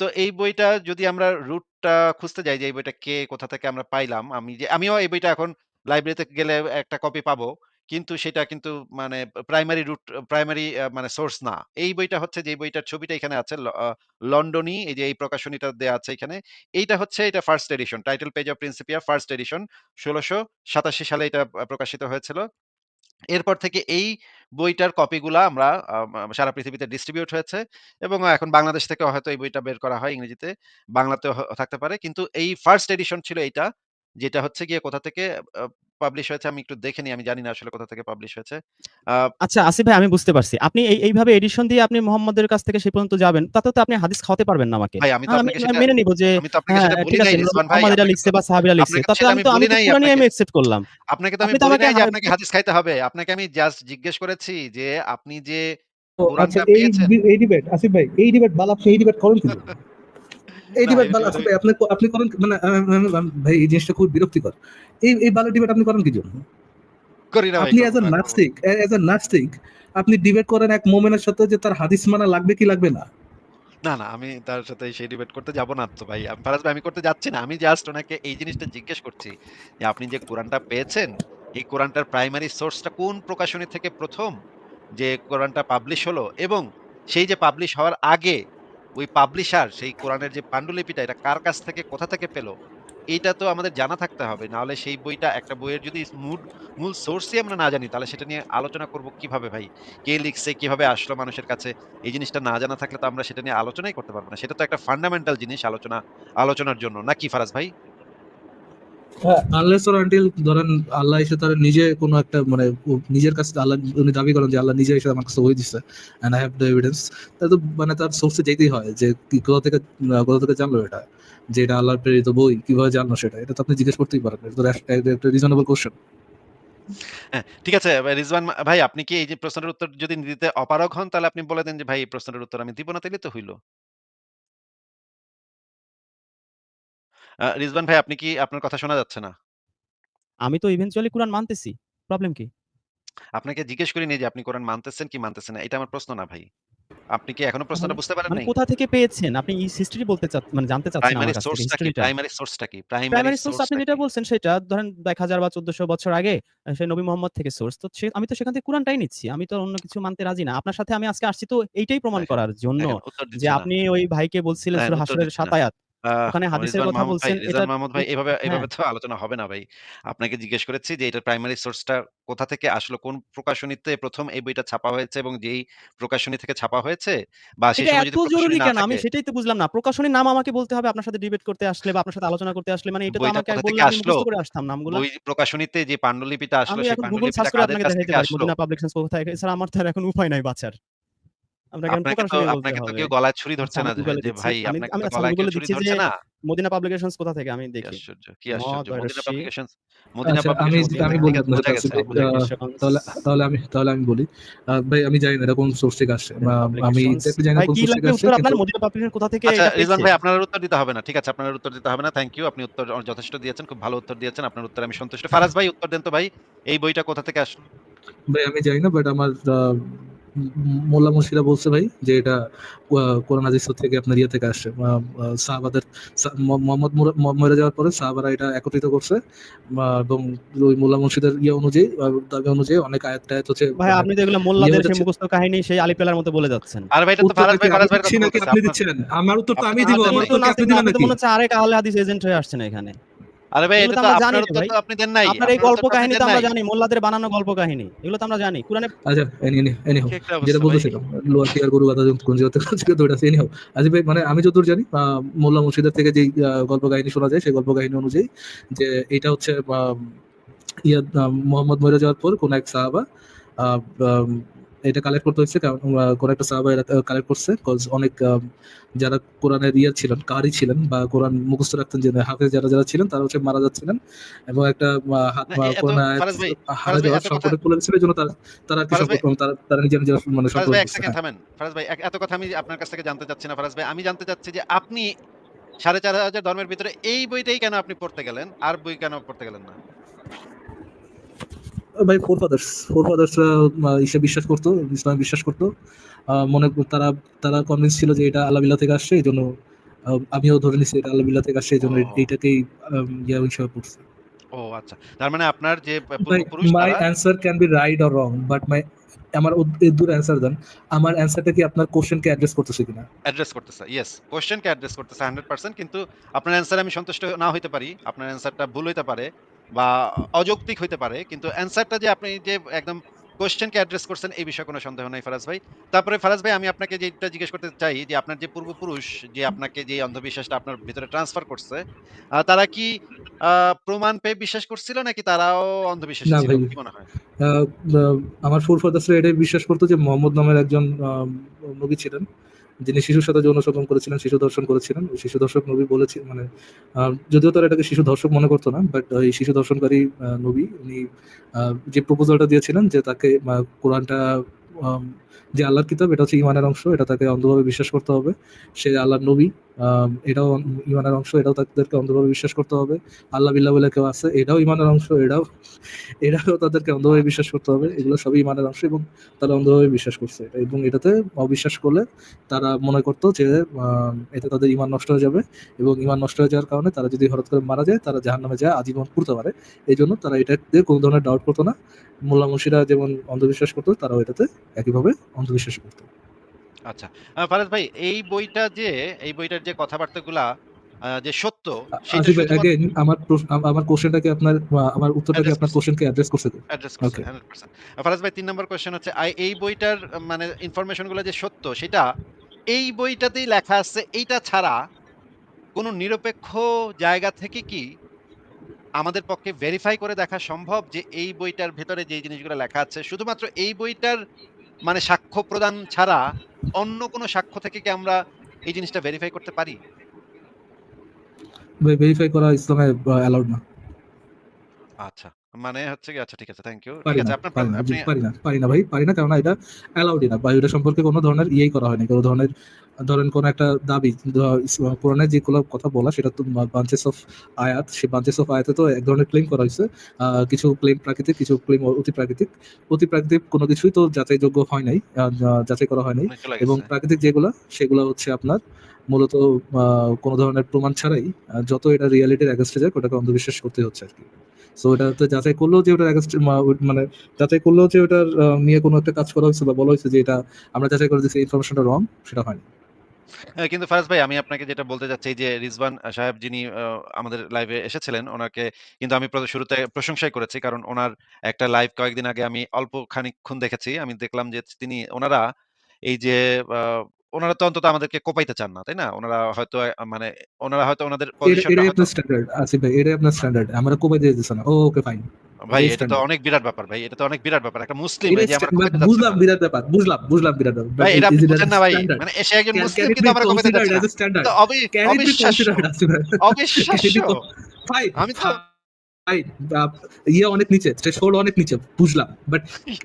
তো এই বইটা যদি আমরা রুটটা খুঁজতে যাই যে এই বইটা কোথা থেকে আমরা পাইলাম। আমিও এই বইটা এখন লাইব্রেরিতে গেলে একটা কপি পাবো। কিন্তু সেটা কিন্তু মানে প্রাইমারি মানে সোর্স না। এই বইটা হচ্ছে যে এই বইটার ছবিটা এখানে আছে লন্ডনী এই যে এই প্রকাশনীটা দেয়া আছে এখানে। এইটা হচ্ছে এটা first addition. Title page of Principia first addition ১৬৮৭ সালে এটা প্রকাশিত হয়েছিল। এরপর থেকে এই বইটার কপিগুলা আমরা সারা পৃথিবীতে ডিস্ট্রিবিউট হয়েছে এবং এখন বাংলাদেশ থেকেও হয়তো এই বইটা বের করা হয় ইংরেজিতে। বাংলাতেও থাকতে পারে। কিন্তু এই ফার্স্ট এডিশন ছিল এইটা। যেটা হচ্ছে গিয়ে কোথা থেকে আ পাবলিশ হয়েছে আমি একটু দেখে নিই। আমি জানি না আসলে কোথা থেকে পাবলিশ হয়েছে। আ আচ্ছা আসিফ ভাই আমি বুঝতে পারছি। আপনি এইভাবে এডিশন দিয়ে আপনি মুহাম্মদের কাছ থেকে সেই পর্যন্ত যাবেন। তাতেও তো আপনি হাদিস খাওয়াতে পারবেন না আমাকে। ভাই আমি মেনে নিব যে আমি তো আপনাকে হ্যাঁ, সেটা বলি ঠিক আছে নাই রিজওয়ান ভাই। মুহাম্মদ এটা লিখছে বা সাহাবীরা লিখছে। আপনাকে তো তাতে সেটা আমি আমি তো বলি আমি তো নাই কুরআনই আপনাকে। আমি অ্যাকসেপ্ট করলাম। আপনাকে তো আপনি আমি তো বলি আমাকে নাই যে আপনাকে হাদিস খাইতে হবে। আপনাকে আমি জাস্ট জিজ্ঞেস করেছি যে আপনি যে তো আচ্ছা কোরআনটা পেয়েছেন এই ডিবেট আসিফ ভাই, এই ডিবেট বাল আপনি এই ডিবেট করেন কি জন্য? এই না ডিবেট এই বাল ডিবেট আসিফ ভাই আপনি করেন মানে ভাই এই জিনিসটা খুব বিরক্তিকর। এই বালের ডিবেট আপনি করেন কি জন্য? করি না ভাই, আপনি করব না, করব না। এজ এ নাস্তিক আপনি ডিবেট করেন এক মোমেনের সাথে যে তার হাদিস মানা লাগবে কি লাগবে না। না, আমি তার সাথে সেই ডিবেট করতে যাব না তো ভাই। ফারাজ ভাই আমি করতে যাচ্ছি না। আমি জাস্ট উনাকে এই জিনিসটা জিজ্ঞেস করছি যে, আপনি যে কোরআনটা পেয়েছেন, এই কোরআনটার প্রাইমারি সোর্সটা কোন প্রকাশনী থেকে ১ম যে কোরআনটা পাবলিশ হলো এবং সেই যে পাবলিশ হওয়ার আগে ওই পাবলিশার সেই কোরআনের যে পান্ডুলিপিটা এটা কার কাছ থেকে কোথা থেকে পেল? এইটা তো আমাদের জানা থাকতে হবে। নাহলে সেই বইটা একটা বইয়ের যদি মূল সোর্সই আমরা না জানি তাহলে সেটা নিয়ে আলোচনা করব কিভাবে ভাই? কে লিখছে? কিভাবে আসলো মানুষের কাছে? এই জিনিসটা না জানা থাকলে তো আমরা সেটা নিয়ে আলোচনাই করতে পারব না। সেটা তো একটা ফান্ডামেন্টাল জিনিস আলোচনার জন্য। নাকি ফারাজ ভাই? হ্যাঁ, আনলেস অর আনটিল ধরেন আল্লাহ এসে তার নিজে কোনো একটা মানে নিজের কাছে আল্লাহ উনি দাবি করেন যে আল্লাহ নিজে এসে আমার কাছে ওহী দিচ্ছে and I have the evidence. তাহলে তো মানে তার সোর্সে যেতেই হয় যে কোথা থেকে জানলো এটা, যে এটা আল্লাহর প্রেরিত বই, কিভাবে জানলো সেটা? এটা তো আপনি জিজ্ঞেস করতেই পারেন। এটা তো একটা রিজনেবল কোশ্চেন। হ্যাঁ, ঠিক আছে রিজওয়ান ভাই আপনি কি এই যে প্রশ্নের উত্তর যদি দিতে অপারগ হন তাহলে আপনি বলে দেন যে ভাই এই প্রশ্নের উত্তর আমি দিব না তাইলে তো হইল। রিজওয়ান ভাই আপনি কি আপনার কথা শোনা যাচ্ছে না? আমি তো ইভেনচুয়ালি কুরআন মানতেছি। প্রবলেম কি? আপনাকে জিজ্ঞেস করিনি যে আপনি কোরআন মানতেছেন কি মানতেছেন না। এটা আমার প্রশ্ন না ভাই। আপনি কি এখনো তাহলে? প্রশ্নটা বুঝতে পারেন মানে নাই? কোথা থেকে পেয়েছেন? আপনি হিস্ট্রি বলতে মানে জানতে চাচ্ছেন প্রাইমারি আমার কাছ থেকে সোর্সটা কি? হিস্ট্রিটা। প্রাইমারি সোর্সটা কি? প্রাইমারি প্রাইমারি সোর্স আপনি সোর্সটা যেটা কি? বলছেন সেটা ধরেন ১০০০ বা ১৪০০ বছর আগে সেই নবী মোহাম্মদ থেকে সোর্স। তো আমি তো সেখান থেকে কুরআনটাই নিচ্ছি। আমি তো অন্য কিছু মানতে রাজি না। আপনার সাথে আমি আজকে আসছি তো এইটাই প্রমাণ দেখেন, করার জন্য দেখেন উত্তর যে দিচ্ছে না। আপনি ওই ভাইকে বলছিলেন দেখেন সূরা উত্তর হাসরের দিচ্ছে ৭ না। আয়াত। ওখানে হাদিসের রিজওয়ান কথা মাহমুদ ভাই, বলছেন এটা রিজওয়ান মাহমুদ ভাই এভাবে হ্যাঁ। এভাবে তো আলোচনা হবে না ভাই। আপনাকে জিজ্ঞেস করেছি যে এটার প্রাইমারি সোর্সটা কোথা থেকে আসলো? কোন প্রকাশনীতে ১ম এই বইটা ছাপা হয়েছে এবং যেই প্রকাশনী থেকে ছাপা হয়েছে বা সেই এটা সময় এত যদি প্রকাশনী জরুরি না কেন? আমি থাকে, সেটাই তো বুঝলাম না। প্রকাশনীর নাম আমাকে বলতে হবে আপনার সাথে ডিবেট করতে আসলে বা আপনার সাথে আলোচনা করতে আসলে মানে এটা তো বইটা আমাকে কোথা থেকে বললে আমি আসলো? মুখস্থ করে আসতাম নামগুলা। বই প্রকাশনীতে যে পান্ডুলিপিটা আসলো আমি সেই এখন গুগল সার্চ পান্ডুলিপিটা করে কাদের আপনাকে কাছ দেখাইতে থেকে পারি আসলো? মদিনা পাবলিকেশনস কোথা থেকে। এছাড়া আমার তো আর এখন উপায় নাই বাঁচার। আপনাকে এখন প্রকাশনী বলতে আপনাকে তো হবে। কেউ গলায় ছুরি আচ্ছা ধরছে আমি না যে, গুগলে যে দিচ্ছি। ভাই আমি আপনাকে আমি তো আচ্ছা আমি গলায় কেউ গুগলে ছুরি দিচ্ছি যে ধরছে না? মদিনা পাবলিকেশনস কোথা থেকে আমি কি দেখি। আশ্চর্য! কি ম আশ্চর্য! মদিনা দর্শী পাবলিকেশনস, মদিনা আচ্ছা আমি পাবলিকেশনস কোথা আমি থেকে বলি ঠিক আছে আপনার বোঝা কাছে গেছে, বোঝা গেছে। পাবলিকেশনস ভাই আমি জানি না এটা কোন সোর্স থেকে আসছে। মদিনা আমি পাবলিকেশনস এক্সাক্টলি জানি না ভাই কোন কি সোর্স থেকে লাগবে আসছে উত্তর কিন্তু আপনার মদিনা পাবলিকেশন কোথা থেকে আচ্ছা এটা রিজওয়ান পেয়েছে? ভাই আপনার আর উত্তর দিতে হবে না। ঠিক আছে, আপনার আর উত্তর দিতে হবে না। Thank you. আপনি উত্তর যথেষ্ট দিয়েছেন। খুব ভালো উত্তর দিয়েছেন। আপনার উত্তরে আমি সন্তুষ্ট। ফারাজ ভাই উত্তর দেন তো ভাই। এই বইটা কোথা থেকে আসলো? ভাই আমি জানি না বাট আমার মোল্লা মুর্শিদা বলছে ভাই যে এটা কোরআন হাদিস থেকে আপনার ইয়ে থেকে আসছে সাহাবাদের মোহাম্মদ মরে যাওয়ার পরে সাহাবারা এটা একত্রিত করছে এবং ওই মোল্লা মুর্শিদের ইয়ে অনুযায়ী দাবি অনুযায়ী অনেক আয়াত টায়াত হচ্ছে ভাই মানে আপনি তো এগুলো ইয়ে মোল্লাদের হয়ে সেই যাচ্ছে। মুখস্থ কাহিনী সেই আলিপেলার মতো বলে যাচ্ছেন। আর ভাই এটা তো উত্তরটা কি আমি ফারাজ ভাইয়ের দিচ্ছি কথা নাকি বলতেছে। আপনি আপনার দিচ্ছেন? আমার উত্তর তো আপনি আমি তো দিব, উত্তর আমার আপনি দেন। তো উত্তর কি আপনি নাসিব ভাই, দিবেন আপনি তো নাকি? মনে হচ্ছে আরেক আহলে হাদিস এজেন্ট হয়ে আসছেন এখানে। আরে ভাই এগুলো এটা তো তো আমরা জানি আপনার রে উত্তর ভাই। তো আপনি দেন নাই। আপনার এই আপনার গল্প উত্তর তো আপনি কাহিনী তো দেন আমরা নাই। জানি। মোল্লাদের বানানো গল্প কাহিনী। এগুলো তো আমরা জানি। কোরআনে আচ্ছা এনিহাউ কি একটা যেটা অবস্থা ভাই। বলতেছিলাম লোয়ার টিয়ার গরু গাদা গুঞ্জিতে দৌড় আছে এনিহাউ আজি ভাই মানে আমি যতদূর জানি মোল্লা মুর্শিদের থেকে যে গল্প কাহিনী শোনা যায় সেই গল্প কাহিনী অনুযায়ী যে এটা হচ্ছে মোহাম্মদ মরে যাওয়ার পর কোন এক সাহাবা আহ, আম, এটা কালেক্ট করতে হচ্ছে কারণ কোন একটা সাহাবা এটা কালেক্ট করছে কজ অনেক যারা কোরআনের ইয়ে ছিলেন কারি ছিলেন বা কোরআন মুখস্থ রাখতেন যে হাফেজ যারা যারা ছিলেন তারা হচ্ছে মারা যাচ্ছিলেন এবং একটা হাত না এত কোরআন আয়াত হারা ফারাজ ভাই যাওয়ার এত কথা সংকটে পড়ে গেছিল এই জন্য তারা আর কি ফারাজ ভাই তারা নিজের নিজের মানে ফারাজ সংকটে ভাই ১ পড়ছে সেকেন্ড হ্যাঁ। থামেন। ফারাজ ভাই এত কথা আমি আপনার কাছ থেকে জানতে চাচ্ছি না ফারাজ ভাই। আমি জানতে চাচ্ছি যে আপনি ৪,৫০০ ধর্মের ভিতরে এই বইটাই কেন আপনি পড়তে গেলেন? আর বই কেন পড়তে গেলেন না? ভাই ফোর ফাদার্সরা ইসে বিশ্বাস করতো ইসলামে বিশ্বাস করতো মনে তারা তারা কনভিন্স ছিল যে এটা আল্লাহ বিল্লাহ থেকে আসছে এই জন্য আমিও ধরে নিচ্ছি এটা আল্লাহ বিল্লাহ থেকে আসছে এই জন্য ও, এইটাকেই ইয়া হিসাবে পড়ছে। ও আচ্ছা। তার মানে আপনার যে ভাই পূর্বপুরুষ মাই তারা answer can be right or wrong but আমার এর অ্যান্সার দেন আমার অ্যান্সারটা কি আপনার কোশ্চেনকে অ্যাড্রেস করতেছে কিনা? অ্যাড্রেস করতেছে। ইয়েস, কোয়েশ্চেনকে অ্যাড্রেস করতেছে 100% কিন্তু আপনার অ্যান্সারে আমি সন্তুষ্ট না হইতে পারি। আপনার অ্যান্সারটা ভুল হইতে পারে বা অযৌক্তিক হইতে পারে। কিন্তু অ্যান্সারটা যে আপনি যে একদম কোয়েশ্চেনকে অ্যাড্রেস করছেন এই বিষয়ে কোনো সন্দেহ নাই ফারাজ ভাই। তারপরে ফারাজ ভাই আমি আপনাকে যেটা জিজ্ঞেস করতে চাই যে আপনার যে পূর্বপুরুষ যে আপনাকে যে অন্ধবিশ্বাসটা আপনার ভিতরে ট্রান্সফার করছে, তারা কি আ প্রমাণ পেয়ে বিশ্বাস করছিল নাকি তারাও অন্ধবিশ্বাসী না ছিল? ভাই কি মনে হয়? আহ, আমার ফোর ফাদার্সরা এটাই বিশ্বাস করতো যে মোহাম্মদ নামের একজন নবী ছিলেন যিনি শিশুর সাথে যৌন শোষণ করেছিলেন, শিশু ধর্ষণ করেছিলেন। ওই শিশু ধর্ষক নবী বলেছে মানে যদিও তারা এটাকে শিশু ধর্ষক মনে করতো না, বাট এই শিশু ধর্ষণকারী নবী উনি যে প্রপোজালটা দিয়েছিলেন যে তাকে কোরআনটা আম, যে আল্লাহর কিতাব এটা হচ্ছে ইমানের অংশ, এটা তাকে অন্ধভাবে বিশ্বাস করতে হবে। সে আল্লাহর নবী, এটাও ইমানের অংশ, এটাও তাদেরকে অন্ধভাবে বিশ্বাস করতে হবে। আল্লাহ বিল্লাহ বলে কেউ আছে, এটাও ইমানের অংশ, এটাও তাদেরকে অন্ধভাবে আচ্ছা, বিশ্বাস করতে হবে। বুঝেছি। এগুলো সবই ইমানের অংশ এবং তারা অন্ধভাবে বিশ্বাস করছে এটা এবং এটাতে অবিশ্বাস করলে তারা মনে করতো যে এতে তাদের ঈমান নষ্ট হয়ে যাবে এবং ঈমান নষ্ট হয়ে যাওয়ার কারণে তারা যদি হঠাৎ করে মারা যায় তারা জাহান্নামে যায় আজীবন পুড়তে পারে। এইজন্য তারা এটাতে কোনো ধরনের ডাউট করতো না। মোল্লা মুর্শিদরা যেমন অন্ধবিশ্বাস করতো তারাও এটাতে একইভাবে অন্ধবিশ্বাস করতো। আচ্ছা। ফারাজ ভাই এই বইটার যে কথাবার্তাগুলা যে সত্য সেটা আসিফ ভাই শুধুমাত্র again আমার কোশ্চেনটাকে আপনার আমার উত্তরটাকে অ্যাড্রেস আপনার করছে। কোশ্চেনকে অ্যাড্রেস করছে তো? অ্যাড্রেস করছে ওকে 100%। ফারাজ ভাই ৩ নাম্বার কোয়েশ্চেন হচ্ছে এই বইটার মানে ইনফরমেশন গুলা যে সত্য সেটা এই বইটাতেই লেখা আছে এইটা ছাড়া কোন নিরপেক্ষ জায়গা থেকে কি আমাদের পক্ষে ভেরিফাই করে দেখা সম্ভব যে এই বইটার ভেতরে যে জিনিসগুলো লেখা আছে শুধুমাত্র এই বইটার মানে সাক্ষ্য প্রদান ছাড়া অন্য কোন সাক্ষ্য থেকে কি আমরা এই জিনিসটা ভেরিফাই করতে পারি? ভেরিফাই করা ইসলামে অ্যালাউড না। আচ্ছা। মানে হচ্ছে গিয়ে আচ্ছা ঠিক আছে, থ্যাংক ইউ। ঠিক পারি আছে না, আপনার পারি না, আপনি পারি না ভাই, পারি না, কারণ এটা অ্যালাউডই না বা এটা সম্পর্কে কোনো ধরনের ইয়েই করা হয়নি, কোনো ধরনের ধরেন কোনো একটা দাবি কোরআনে যেগুলো কথা বলা সেটা তো বাঞ্চেস অফ আয়াত, সেই বাঞ্চেস অফ আয়াতে তো এক ধরনের ক্লেম করা হয়েছে, কিছু ক্লেম প্রাকৃতিক, কিছু ক্লেম অতি প্রাকৃতিক কোনো কিছুই তো যাচাইযোগ্য হয় নাই, যাচাই করা হয় নাই, উনি চলে এবং গেছে। প্রাকৃতিক যেগুলা সেগুলো হচ্ছে আপনার মূলত কোনো ধরনের প্রমাণ ছাড়াই যত এটা রিয়ালিটির অ্যাগেনস্টে যায় ওটাকে অন্ধবিশ্বাস করতে হচ্ছে আর কি। সো এটাতে যাচাই করলেও যে ওটার against মানে যাচাই করলেও যে ওটার নিয়ে কোনো একটা কাজ করা হয়েছে বা বলা হয়েছে যে এটা আমরা যাচাই করে দিচ্ছি ইনফরমেশনটা রং, সেটা হয়নি। হ্যাঁ, কিন্তু ফারাজ ভাই আমি আপনাকে যেটা বলতে চাচ্ছি এই যে রিজওয়ান সাহেব যিনি আমাদের লাইভে এসেছিলেন ওনাকে কিন্তু আমি শুরুতে প্রশংসাই করেছি। কারণ উনার একটা লাইভ কয়েকদিন আগে আমি অল্প খানিকক্ষণ দেখেছি। আমি দেখলাম যে উনারা এই যে আ উনারা তো অন্তত আমাদেরকে কোপাইতে চান না, তাই না? মানে উনারা হয়তো উনাদের পজিশনটা এটাই হয়তো আপনার স্ট্যান্ডার্ড আসিফ ভাই, এটাই আপনার স্ট্যান্ডার্ড, আমরা কোবাই দিয়ে দিচ্ছে না, ওকে ফাইন, ভাই এটাই এটা তো স্ট্যান্ডার্ড, অনেক বিরাট ব্যাপার ভাই। এটা তো অনেক বিরাট ব্যাপার। একটা মুসলিম এই এটাই যে আমরা কোপাইতে যাচ্ছে বুঝলাম না। বিরাট ব্যাপার, বুঝলাম বিরাট ব্যাপার, বাট ভাই এটা ইজ আপনি ইট বুঝেন না ভাই। স্ট্যান্ডার্ড? মানে সে একজন ক্যান মুসলিম ইট কিন্তু বি আমরা কোপাইতে কনসিডার্ড যাচ্ছি না। অ্যাজ এ এটা তো স্ট্যান্ডার্ড? ক্যান ইট বি অবিশ্বাস্য, কনসিডার্ড আসিফ ভাই? ক্যান ইট অবিশ্বাস্য। বি ফাইন, আমি তো ভাই, ইয়ে অনেক নিচে, থ্রেশহোল্ড অনেক নিচে, বুঝলাম, বাট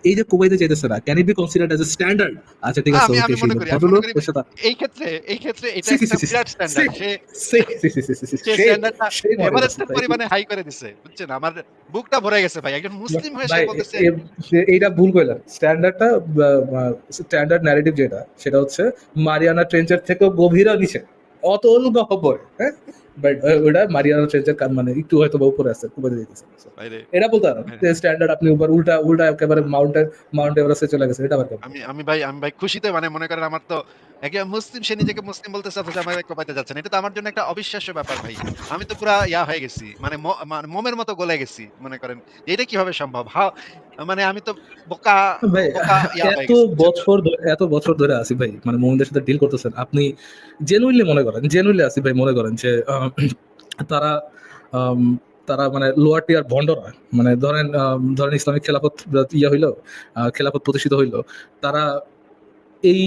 এই যে কুবইতে যেতেছে না, can it be considered as a standard? আচ্ছা ঠিক আছে, আমি ওকে, আমি সেই মনে করি আমি মনে ভদ্রলোক করি ওর সাথে এই ক্ষেত্রে এটা সি সি একটা সি সি বিরাট সি স্ট্যান্ডার্ড। সে সি সি সি সি সি সে সে স্ট্যান্ডার্ডটা সে মনে করছে এভারেস্টের ভাই, পরিমাণে হাই করে দিছে। বুঝছেন? আমার বুকটা ভরে গেছে ভাই। একজন মুসলিম হয়ে সে ভাই বলতেছে এইটা ভুল কইলেন, স্ট্যান্ডার্ডটা স্ট্যান্ডার্ড ন্যারেটিভ যেটা সেটা হচ্ছে মারিয়ানা ট্রেঞ্চের থেকেও গভীর নিচে, অতল গহ্বর, হ্যাঁ, বাট ওটা মারিয়ানা ট্রেঞ্চের মানে একটু হয়তো বা উপরে আছে, কুবইতে যেতেছে। ভাইরে এটা বলতে পারেন হ্যাঁ, যে স্ট্যান্ডার্ড আপনি উপর উল্টা উল্টা একেবারে মাউন্ট এভারেস্টে চলে গেছে, এটা আবার কেমন? আমি ভাই খুশিতে মানে মনে করেন আমার তো একজন মুসলিম সে নিজেকে মুসলিম বলতেছে অথচ আমার কোপাইতে যাচ্ছে না। এটা তো আমার জন্য একটা অবিশ্বাস্য ব্যাপার ভাই। আমি তো পুরা হয়ে গেছি। মানে মানে মোমের মতো গলে গেছি। মনে করেন এটা কিভাবে সম্ভব? মানে আমি তো বোকা ভাই বোকা হয়ে এত গেছি। বুঝছেন? এত বছর ধরে আসিফ ভাই মানে মোমিনদের সাথে ডিল করতেছেন, আপনি জেনুইনলি আসিফ ভাই মনে করেন যে তারা আম, তারা মানে লোয়ার টিয়ার ভণ্ড নয়, মানে ধরেন ইসলামিক খেলাফত হইলো, খেলাফত প্রতিষ্ঠিত হইলো, তারা এই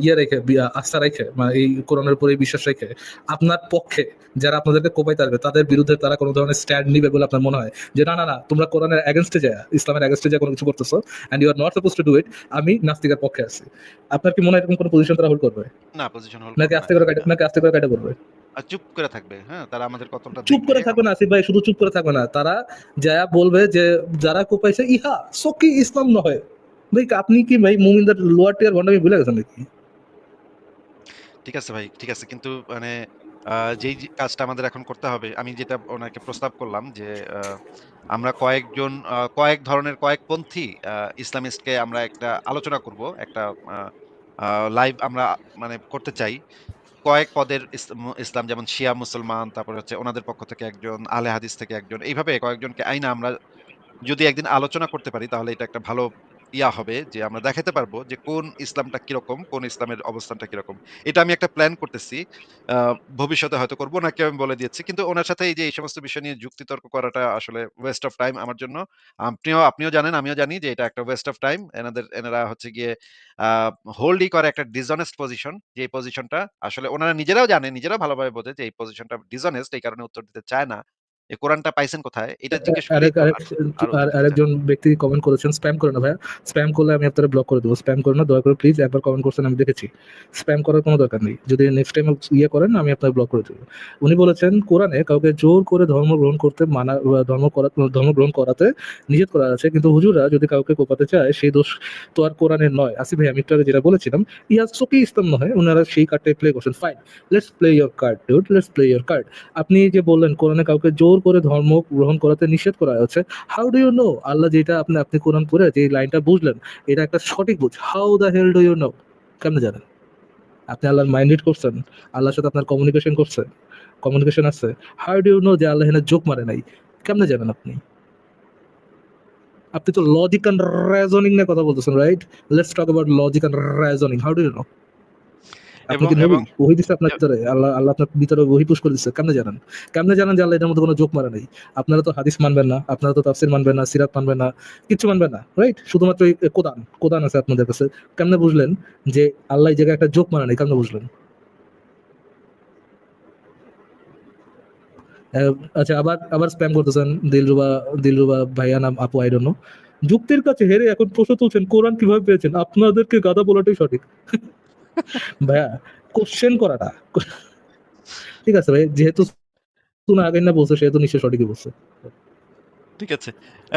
ইয়ে রেখে আস্থা রেখে মানে এই কোরআনের উপরে বিশ্বাস রেখে আপনার পক্ষে যারা আপনাদেরকে কোপাইতে আসবে তাদের বিরুদ্ধে তারা কোনো ধরনের স্ট্যান্ড নিবে বলে আপনার মনে হয় যে না না না, তোমরা কোরআনের অ্যাগেনস্টে যায়, ইসলামের অ্যাগেনস্টে যায় কোনো কিছু করতেছো, and you are not suppose to do it, আমি নাস্তিকের পক্ষে আছি? আপনার কি মনে হয় এরকম কোনো পজিশন তারা হোল্ড করবে, না পজিশন হোল্ড নাকি করবে না। এটা আস্তে করে কাটা করবে? চুপ করে থাকবে। হ্যাঁ? তারা আমাদের কতটা চুপ দেখবে। করে থাকবে না আসিফ ভাই, শুধু চুপ করে থাকবে না, তারা যা বলবে যে যারা কোপাইছে ইহা সকি ইসলাম নয়। ভাই আপনি কি ভাই মুমিনদের লোয়ার টিয়ার ভন্ডামি ভুলে গেছেন নাকি? ঠিক আছে ভাই, ঠিক আছে। কিন্তু মানে আ কাজটা আমাদের এখন করতে হবে, আমি যেটা ওনাকে প্রস্তাব করলাম যে আ আমরা কয়েক ধরনের কয়েকপন্থী ইসলামিস্টকে আমরা একটা আলোচনা করব। একটা আ আ লাইভ আমরা মানে করতে চাই। কয়েক পদের ইসলাম যেমন শিয়া মুসলমান, তারপরে হচ্ছে ওনাদের পক্ষ থেকে একজন, আহলে হাদিস থেকে একজন। এইভাবে কয়েকজনকে আইনা আমরা যদি একদিন আলোচনা করতে পারি তাহলে এটা একটা ভালো হবে যে আমরা দেখাতে পারবো যে কোন ইসলামটা কিরকম, কোন ইসলামের অবস্থানটা কিরকম। এটা আমি একটা প্ল্যান করতেছি। আ ভবিষ্যতে হয়তো করব, ওনাকে আমি বলে দিয়েছি। কিন্তু ওনার সাথে এই যে এই সমস্ত বিষয় নিয়ে যুক্তিতর্ক করাটা আসলে ওয়েস্ট অফ টাইম আমার জন্য। আপনিও জানেন, আমিও জানি যে এটা একটা ওয়েস্ট অফ টাইম। এনারা হচ্ছে গিয়ে আ হোল্ডই করে একটা ডিসঅনেস্ট পজিশন। যে পজিশনটা আসলে ওনারা নিজেরাও জানে, নিজেরাও ভালোভাবে বোঝে যে এই পজিশনটা ডিসঅনেস্ট, এই কারণে উত্তর দিতে চায় না। এই কোরআনটা পাইছেন কোথায়? এটা জিজ্ঞেস করলেই আরেক তো আরেক আর উত্তর দিতে চায় না। আরেকজন ব্যক্তি কমেন্ট করেছেন, স্প্যাম করে না ভাইয়া, স্প্যাম করলে আমি আপনারা ব্লক করে দেবো, স্প্যাম করে না দয়া করে প্লিজ, একবার কমেন্ট করছেন আমি দেখেছি, স্প্যাম করার কোনো দরকার নেই, যদি নেক্সট টাইম ইয়ে করেন আমি আপনার ব্লক করে দেবো। উনি বলেছেন কোরআনে কাউকে জোর করে ধর্ম গ্রহণ করতে মানা, ধর্ম গ্রহণ করাতে নিষেধ করা আছে, কিন্তু হুজুরা যদি কাউকে কোপাতে চায় সেই দোষ তো আর কোরআনের নয়। আসিফ ভাই আমি একটু আগে যেটা বলেছিলাম ইহা সকি ইসলাম নয়, ওনারা সেই কার্ডটাই প্লে করছেন, fine, let's play your card dude, let's play your card. আপনি যে বললেন কোরআনে কাউকে জোর করে ধর্ম গ্রহণ করাতে নিষেধ করা হচ্ছে, হাউ ডু ইউ নো আল্লাহ যেটা আপনি কোরআন পড়ে যে লাইনটা বুঝলেন এটা একটা সঠিক বুঝ, how the hell do you know? কেমনে জানেন? আপনি আল্লাহর মাইন্ড রিড করছেন, আল্লাহর সাথে আপনার কমিউনিকেশন আছে, হাউ ডু ইউ নো যে আল্লাহ এখানে জোক মারে নাই? কেমনে জানেন আপনি? আপনি তো লজিক অ্যান্ড রেজনিং নিয়ে কথা বলতেছেন, right? Let's talk about logic and reasoning, how do you know? আপনি এবং কি নবী? এবং ওহী দিছে আপনার এ ভিতরে? আল্লাহ আপনার ভিতরে ওহী পুশ করে দিছে। কেমনে জানেন? কেমনে জানেন যে আল্লাহ এটার মধ্যে কোনো জোক মারে নাই? আপনারা তো হাদিস মানবেন না, আপনারা তো তাফসীর মানবেন না, সিরাত মানবেন না, কিচ্ছু মানবেন না, রাইট? শুধুমাত্র এই কোরআন আছে আপনাদের কাছে। কেমনে বুঝলেন যে আল্লাহ এই জায়গায় একটা জোক মারে নাই? কেমনে বুঝলেন? আচ্ছা, আবার আবার স্প্যাম করতেছেন দিলরুবা ভাইয়া নাম আপু, আই ডোন্ট নো। যুক্তির কাছে হেরে এখন প্রশ্ন তুলছেন কোরআন কিভাবে পেয়েছেন? আপনাদেরকে গাধা বলাটাই সঠিক। ভাইয়া, কোশ্চেন করাটা ঠিক আছে ভাই, যেহেতু তুনা আগে না বলছে সেহেতু নিশ্চয় সঠিকই বলছে। ঠিক আছে।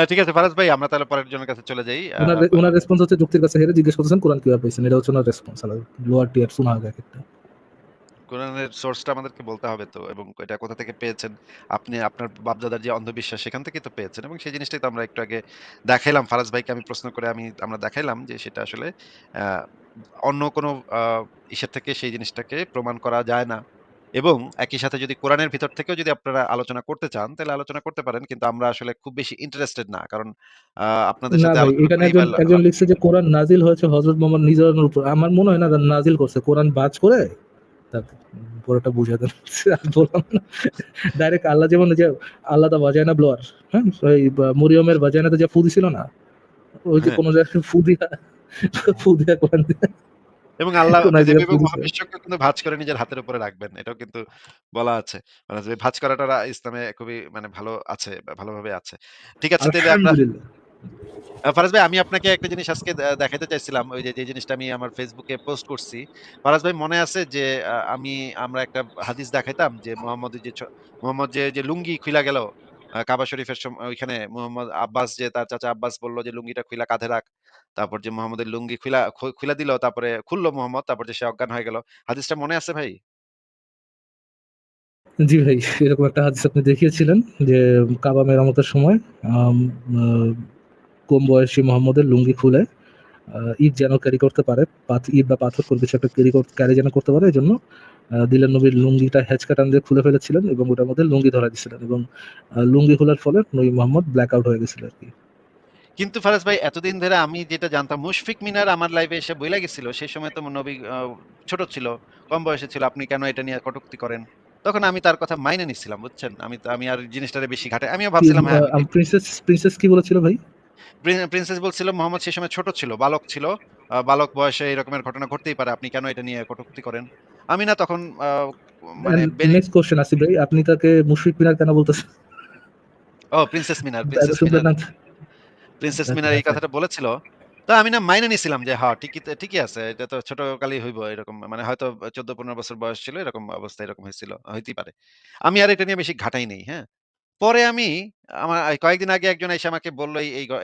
ঠিক আছে ফারাজ ভাই, আমরা তাহলে পরের জনের কাছে চলে যাই। ওনার রেসপন্স হচ্ছে যুক্তির কাছে হেরে জিজ্ঞেস করতেছেন কোরআন কিভাবে পেয়েছেন, এটা হচ্ছে ওনার রেসপন্স। লোয়ার টিয়ার শোনা আগে একটা। কোরআনের সোর্সটা আমাদেরকে বলতে হবে তো, এবং এটা কোথা থেকে পেয়েছেন? আপনি আপনার বাপদাদার যে অন্ধবিশ্বাস সেখান থেকেই তো পেয়েছেন, এবং সেই জিনিসটাই তো আমরা একটু আগে দেখাইলাম। ফারাজ ভাইকে আমি প্রশ্ন করে আমরা দেখাইলাম যে সেটা আসলে আ অন্য কোনো আ ইসের থেকে সেই জিনিসটাকে প্রমাণ করা যায় না। এবং একই সাথে যদি কোরআনের ভিতর থেকেও যদি আপনারা আলোচনা করতে চান, তাহলে আলোচনা করতে পারেন। কিন্তু আমরা আসলে খুব বেশি ইন্টারেস্টেড না। কারণ আপনাদের না সাথে ভাই, আলোচনা এখানে করেই বা একজন একজন লিখছে যে কোরআন নাজিল হয়েছে হযরত মুহাম্মদ নিজারের উপর। আমার মনে হয় না নাজিল করছে, কোরআন বাজ করে তারপর পুরোটা বুঝা দেন। আর বললাম না, ডাইরেক্ট আল্লাহ যেমন ওই যে আল্লাহ দা ভাজাইনা ব্লোয়ার, হ্যাঁ, ওই মরিয়মের ভাজাইনাতে যে ফু দিছিল না, ওই যে হ্যাঁ। কোন জায়গায় ফু দিয়া কোরআন দিয়ে এবং আল্লাহ কোন এক পৃথিবী জায়গায় ফু এবং দিছে। মহাবিশ্বকে কিন্তু ভাঁজ করে নিজের হাতের উপরে রাখবেন। এটাও কিন্তু বলা আছে। মানে যে ভাঁজ করাটা ইসলামে খুবই মানে ভালো আছে, বা ভালোভাবে আছে। ঠিক আছে, তাইলে আমরা আলহামদুলিল্লাহ। ফারাজ ভাই, আমি আপনাকে একটা জিনিস আজকে দেখাইতে চাইছিলাম। ওই যে জিনিসটা আমি আমার Facebook এ পোস্ট করছি। ফারাজ ভাই, মনে আছে যে আমরা একটা হাদিস দেখাইতাম যে মোহাম্মদ যে লুঙ্গি খুইলা গেল কাবা শরীফের ওইখানে মোহাম্মদ আব্বাস, যে তার চাচা আব্বাস বলল যে লুঙ্গিটা খুইলা কাঁধে রাখ। তারপর যে মোহাম্মদের লুঙ্গি খুইলা দিল, তারপরে খুলল মোহাম্মদ, তারপর যে সে অজ্ঞান হয়ে গেল। হাদিসটা মনে আছে ভাই? জি ভাই, এরকম একটা হাদিস আপনি দেখিয়েছিলেন যে কাবা মেরামতের সময় আম, আহ, কম বয়সী মোহাম্মদের লুঙ্গি খুলে ঈদ যেন ক্যারি করতে পারে, ঈদ বা পাথর কোনো কিছু একটা ক্যারি যেন করতে পারে, এই জন্য দিলেন নবীর লুঙ্গিটা হ্যাচকা টান দিয়ে খুলে ফেলেছিলেন এবং ওটার মধ্যে লুঙ্গি ধরা দিয়েছিলেন, এবং লুঙ্গি খোলার ফলে নবী মোহাম্মদ ব্ল্যাক আউট হয়ে গেছিল আর কি। কিন্তু ফারাজ ভাই, এতদিন ধরে আমি যেটা জানতাম, মুশফিক মিনার আমার লাইফে এসে বইলা গেছিল। সেই সময় তো নবী ছোট ছিল, কম বয়সে ছিল। আপনি কেন এটা নিয়ে কটূক্তি করেন? তখন আমি তার কথা মাইনে নিচ্ছিলাম, বুঝছেন? আমি আর জিনিসটারে বেশি ঘাটে আমিও কি ভাবছিলাম, হ্যাঁ, আমি ঠিক। প্রিন্সেস কি বলেছিল ভাই? প্রিন্সেস বলছিল মোহাম্মদ সেই সময় ছোট ছিল, বালক ছিল। বালক বয়সে এরকমের ঘটনা ঘটতেই পারে। আপনি কেন এটা নিয়ে কটূক্তি করেন? আমি না তখন মানে নেক্সট কোশ্চেন আসিফ ভাই, আপনি তাকে মুশফিক মিনার কেন বলতেছেন? ও প্রিন্সেস মিনার, এত সুন্দর নাম। প্রিন্সেস আচ্ছা মিনার এই আচ্ছা। কথাটা বলেছিল। তো আমি না মাইনে নিছিলাম যে হ্যাঁ, ঠিকই আছে। এটা তো ছোটকালেই হইব এরকম। মানে হয়তো ১৪-১৫ বছর বয়স ছিল, এরকম অবস্থা এরকম হইছিল। হইতেই পারে। আমি আর এটা নিয়ে বেশি ঘাটাই নাই, হ্যাঁ? পরে আমার এই কয়েকদিন আগে একজন এসে আমাকে বলল,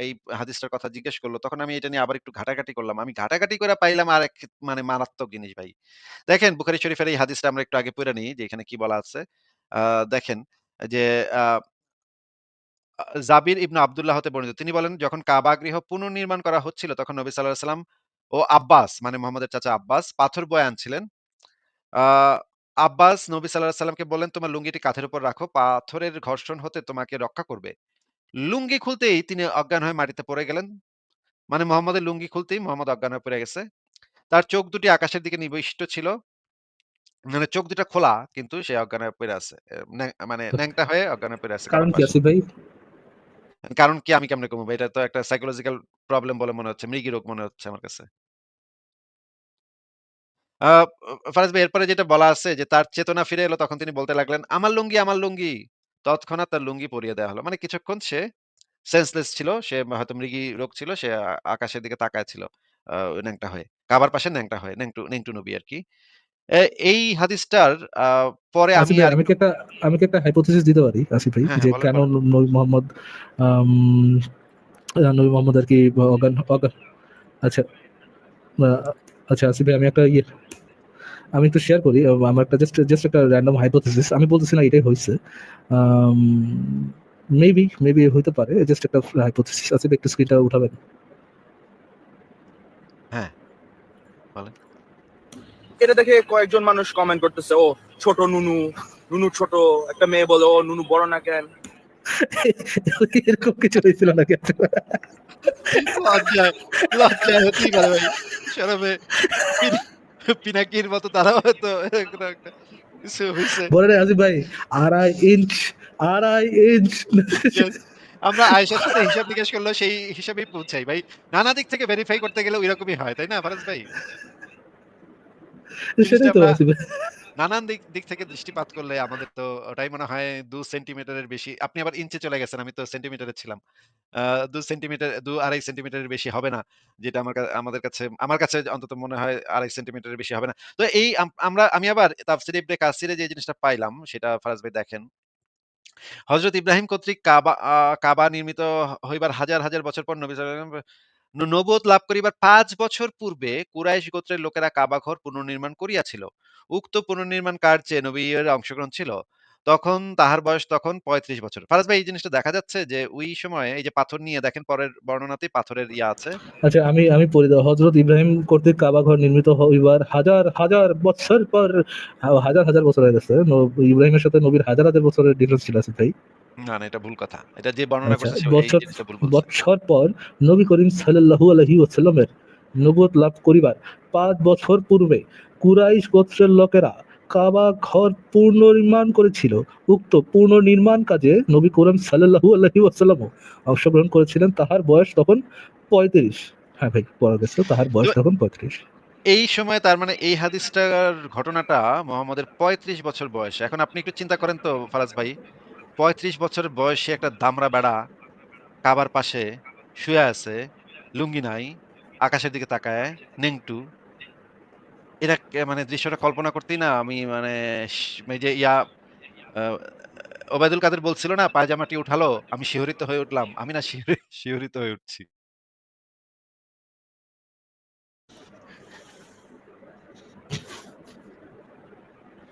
এই হাদিসটার কথা জিজ্ঞেস করল। তখন আমি এটা নিয়ে আবার একটু ঘাটাঘাটি করলাম। আমি ঘাটাঘাটি করে পাইলাম আরেক মানে মারাত্মক জিনিস ভাই। দেখেন, বুখারী শরীফের এই হাদিসটা আমরা একটু আগে পইড়া নিই যে এখানে কি বলা আছে। দেখেন যে আ আ জাবির ইবনে আব্দুল্লাহ হতে বর্ণিত। তিনি বলেন, যখন কাবা গৃহ পুনর্নির্মাণ করা হচ্ছিল তখন নবী সাল্লাল্লাহু আলাইহি ওয়াসাল্লাম ও আব্বাস, মানে মুহাম্মদের চাচা আব্বাস, পাথর বয়ে আনছিলেন। আ আব্বাস নবী সাল্লাল্লাহু আলাইহি ওয়াসাল্লামকে বললেন, "তোমার লুঙ্গিটি কাঁধের উপর রাখো, পাথরের ঘর্ষণ হতে তোমাকে রক্ষা করবে।" লুঙ্গি খুলতেই তিনি অজ্ঞান হয়ে মাটিতে পড়ে গেলেন। মানে মুহাম্মদের লুঙ্গি খুলতেই মুহাম্মদ অজ্ঞান হয়ে পড়ে গেছে। তার চোখ দুটি আকাশের দিকে নিবিষ্ট ছিল। মানে চোখ দুটা খোলা, কিন্তু সে অজ্ঞান হয়ে পড়ে আছে। মানে ন্যাংটা হয়ে অজ্ঞান হয়ে পড়ে আছে কারণ কাবার কি পাশে। আসিফ ভাই? কারণ কি আমি কেমনে কমু ভাই? এটা তো একটা সাইকোলজিক্যাল প্রবলেম বলে মনে হচ্ছে। মৃগী রোগ মনে হচ্ছে আমার কাছে। আ ফারাজ ভাই, এরপরে যেটা বলা আছে যে তার চেতনা ফিরে এলো, তখন তিনি বলতে লাগলেন, "আমার লুঙ্গি, আমার লুঙ্গি।" তৎক্ষণাৎ তার লুঙ্গি পরিয়ে দেয়া হলো। মানে কিছুক্ষণ সে সেন্সলেস ছিল। সে হয়তো মৃগী রোগ ছিল। সে আকাশের দিকে তাকায় ছিল। ন্যাংটা হয়ে। কাবার পাশে ন্যাংটা হয়ে। নেংটু নবী আরকি। এ এই হাদিসটার আ পরে আমি আসিফ ভাই, আরেকটু। আমি কি একটা হাইপোথিসিস দিতে পারি আসিফ ভাই, হ্যাঁ, যে হ্যাঁ, বলেন, কেন বলেন। নবী মোহাম্মদ আম, নবী মোহাম্মদ আর কি অজ্ঞান অজ্ঞান আচ্ছা, আচ্ছা আসিফ ভাই, আমি একটু শেয়ার করি। আমার একটা জাস্ট একটা র্যান্ডম হাইপোথিসিস, আমি বলতেছি না এটাই হয়েছে। মেবি হইতে পারে, জাস্ট একটা হাইপোথিসিস আছে। একটু স্ক্রিনটা উঠাবেন? হ্যাঁ, বলেন। এটা দেখে কয়েকজন মানুষ কমেন্ট করতেছে, ও ছোট নুনু, নুনু ছোট। একটা মেয়ে বলে, ও নুনু বড় না কেন? এরকম কিছু হয়েছিল নাকি? লজ্জায়, লজ্জায় হতেই পারে ভাই। শরমে পিনা পিনাকির মতো তারাও হয়তো এরকম একটা কিছু হইছে। বলে রে আসিফ ভাই, 2.5 ইঞ্চ, 2.5 ইঞ্চ। Yes. আমরা আয়েশার সাথে হিসাব নিকাশ করলেও সেই হিসাবেই পৌঁছাই ভাই। নানা দিক থেকে ভেরিফাই করতে গেলেও এরকমই হয়। তাই না ফারাজ ভাই? জিনিসটা সেটাই তো আমরা আসিফ ভাই। নানান দিক দিক থেকে দৃষ্টিপাত করলে আমাদের তো ওটাই মনে হয় ২ সেন্টিমিটারের বেশি। আপনি আবার ইঞ্চে চলে গেছেন। আমি তো সেন্টিমিটারে ছিলাম। ২ সেন্টিমিটার ২-২.৫ সেন্টিমিটারের বেশি হবে না। যেটা আমাদের কাছে আমার কাছে অন্তত মনে হয় ২.৫ সেন্টিমিটারের বেশি হবে না। তো এই আমি আবার তাফসীর ইবনে কাসিরে যে জিনিসটা পাইলাম সেটা ফারাজ ভাই দেখেন। হযরত ইব্রাহিম কর্তৃক কাবা নির্মিত হইবার হাজার, হাজার বছর পর নবী সাল্লাল্লাহু আলাইহি ওয়াসাল্লাম নবুয়ত লাভ করিবার ৫ বছর পূর্বে কুরাইশ গোত্রের লোকেরা কাবা ঘর পুনর্নির্মাণ করিয়াছিল। উক্ত পুনর্নির্মাণ কার্যে নবীর অংশগ্রহণ ছিল। তখন তাহার বয়স তখন ৩৫ বছর। ফারাজ ভাই এই জিনিসটা দেখা যাচ্ছে যে ওই সময়ে এই যে পাথর নিয়ে দেখেন পরের বর্ণনাতেই পাথরের ইয়া আছে। আচ্ছা, আমি পড়ি দাও। হযরত ইব্রাহিম কর্তৃক কাবা ঘর নির্মিত হইবার হাজার, হাজার বছর পর, হাজার, হাজার বছর হয়ে গেছে। ইব্রাহিমের সাথে নবীর হাজার, হাজার বছরের ডিফারেন্স ছিল আসিফ ভাই। না, না এটা ভুল কথা। এটা যে বর্ণনা আচ্ছা, করছে সে এই বছর জিনিসটা ভুল বলছে। বৎসর পর নবী করিম সাল্লাল্লাহু আলাইহি ওয়াসাল্লামের নবুয়ত লাভ করিবার ৫ বছর পূর্বে কুরাইশ গোত্রের লোকেরা কাবা ঘর পুনর্নির্মাণ করেছিল। উক্ত পুনর্নির্মাণ কাজে নবী করিম সাল্লাল্লাহু আলাইহি ওয়াসাল্লামও অংশগ্রহণ করেছিলেন। তাহার বয়স তখন ৩৫। হ্যাঁ ভাই, পড়া গেছে। তাহার তো বয়স তখন ৩৫। এই সময় তার মানে এই হাদিসটার ঘটনাটা মুহাম্মদের ৩৫ বছর বয়স। এখন আপনি একটু চিন্তা করেন তো ফারাজ ভাই, ৩৫ বছরের বয়সী একটা দামড়া বেড়া কাবার পাশে শুয়ে আছে, লুঙ্গি নাই, আকাশের দিকে তাকায়, নেংটু। এটা মানে দৃশ্যটা কল্পনা করতেই না আমি মানে এই যে আ ওবায়দুল কাদের বলছিল না পায়জামাটি উঠালো, আমি শিহরিত হয়ে উঠলাম। আমি না শিহরিত হয়ে উঠছি।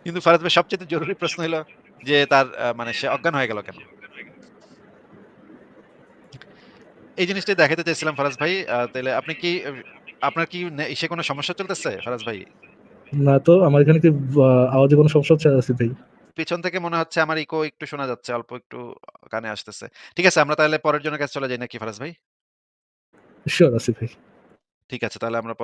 কিন্তু ফারাজ ভাই সবচাইতে জরুরি প্রশ্ন হইলো যে তার মানে সে অজ্ঞান হয়ে গেল কেন? এই জিনিসটাই দেখাতে চাইছিলাম ফারাজ ভাই। তাইলে আপনি কি আপনার কি ইসে কোনো সমস্যা চলতেছে ফারাজ ভাই? না তো, আমার এখানে কি আওয়াজে কোনো সমস্যা হচ্ছে আসিফ ভাই? পেছন থেকে মনে হচ্ছে আমার ইকো একটু শোনা যাচ্ছে। অল্প একটু কানে আসতেছে। ঠিক আছে আমরা তাহলে পরের জনের কাছে চলে যাই নাকি ফারাজ ভাই? শিওর আসিফ ভাই। ঠিক আছে তাহলে আমরা পরে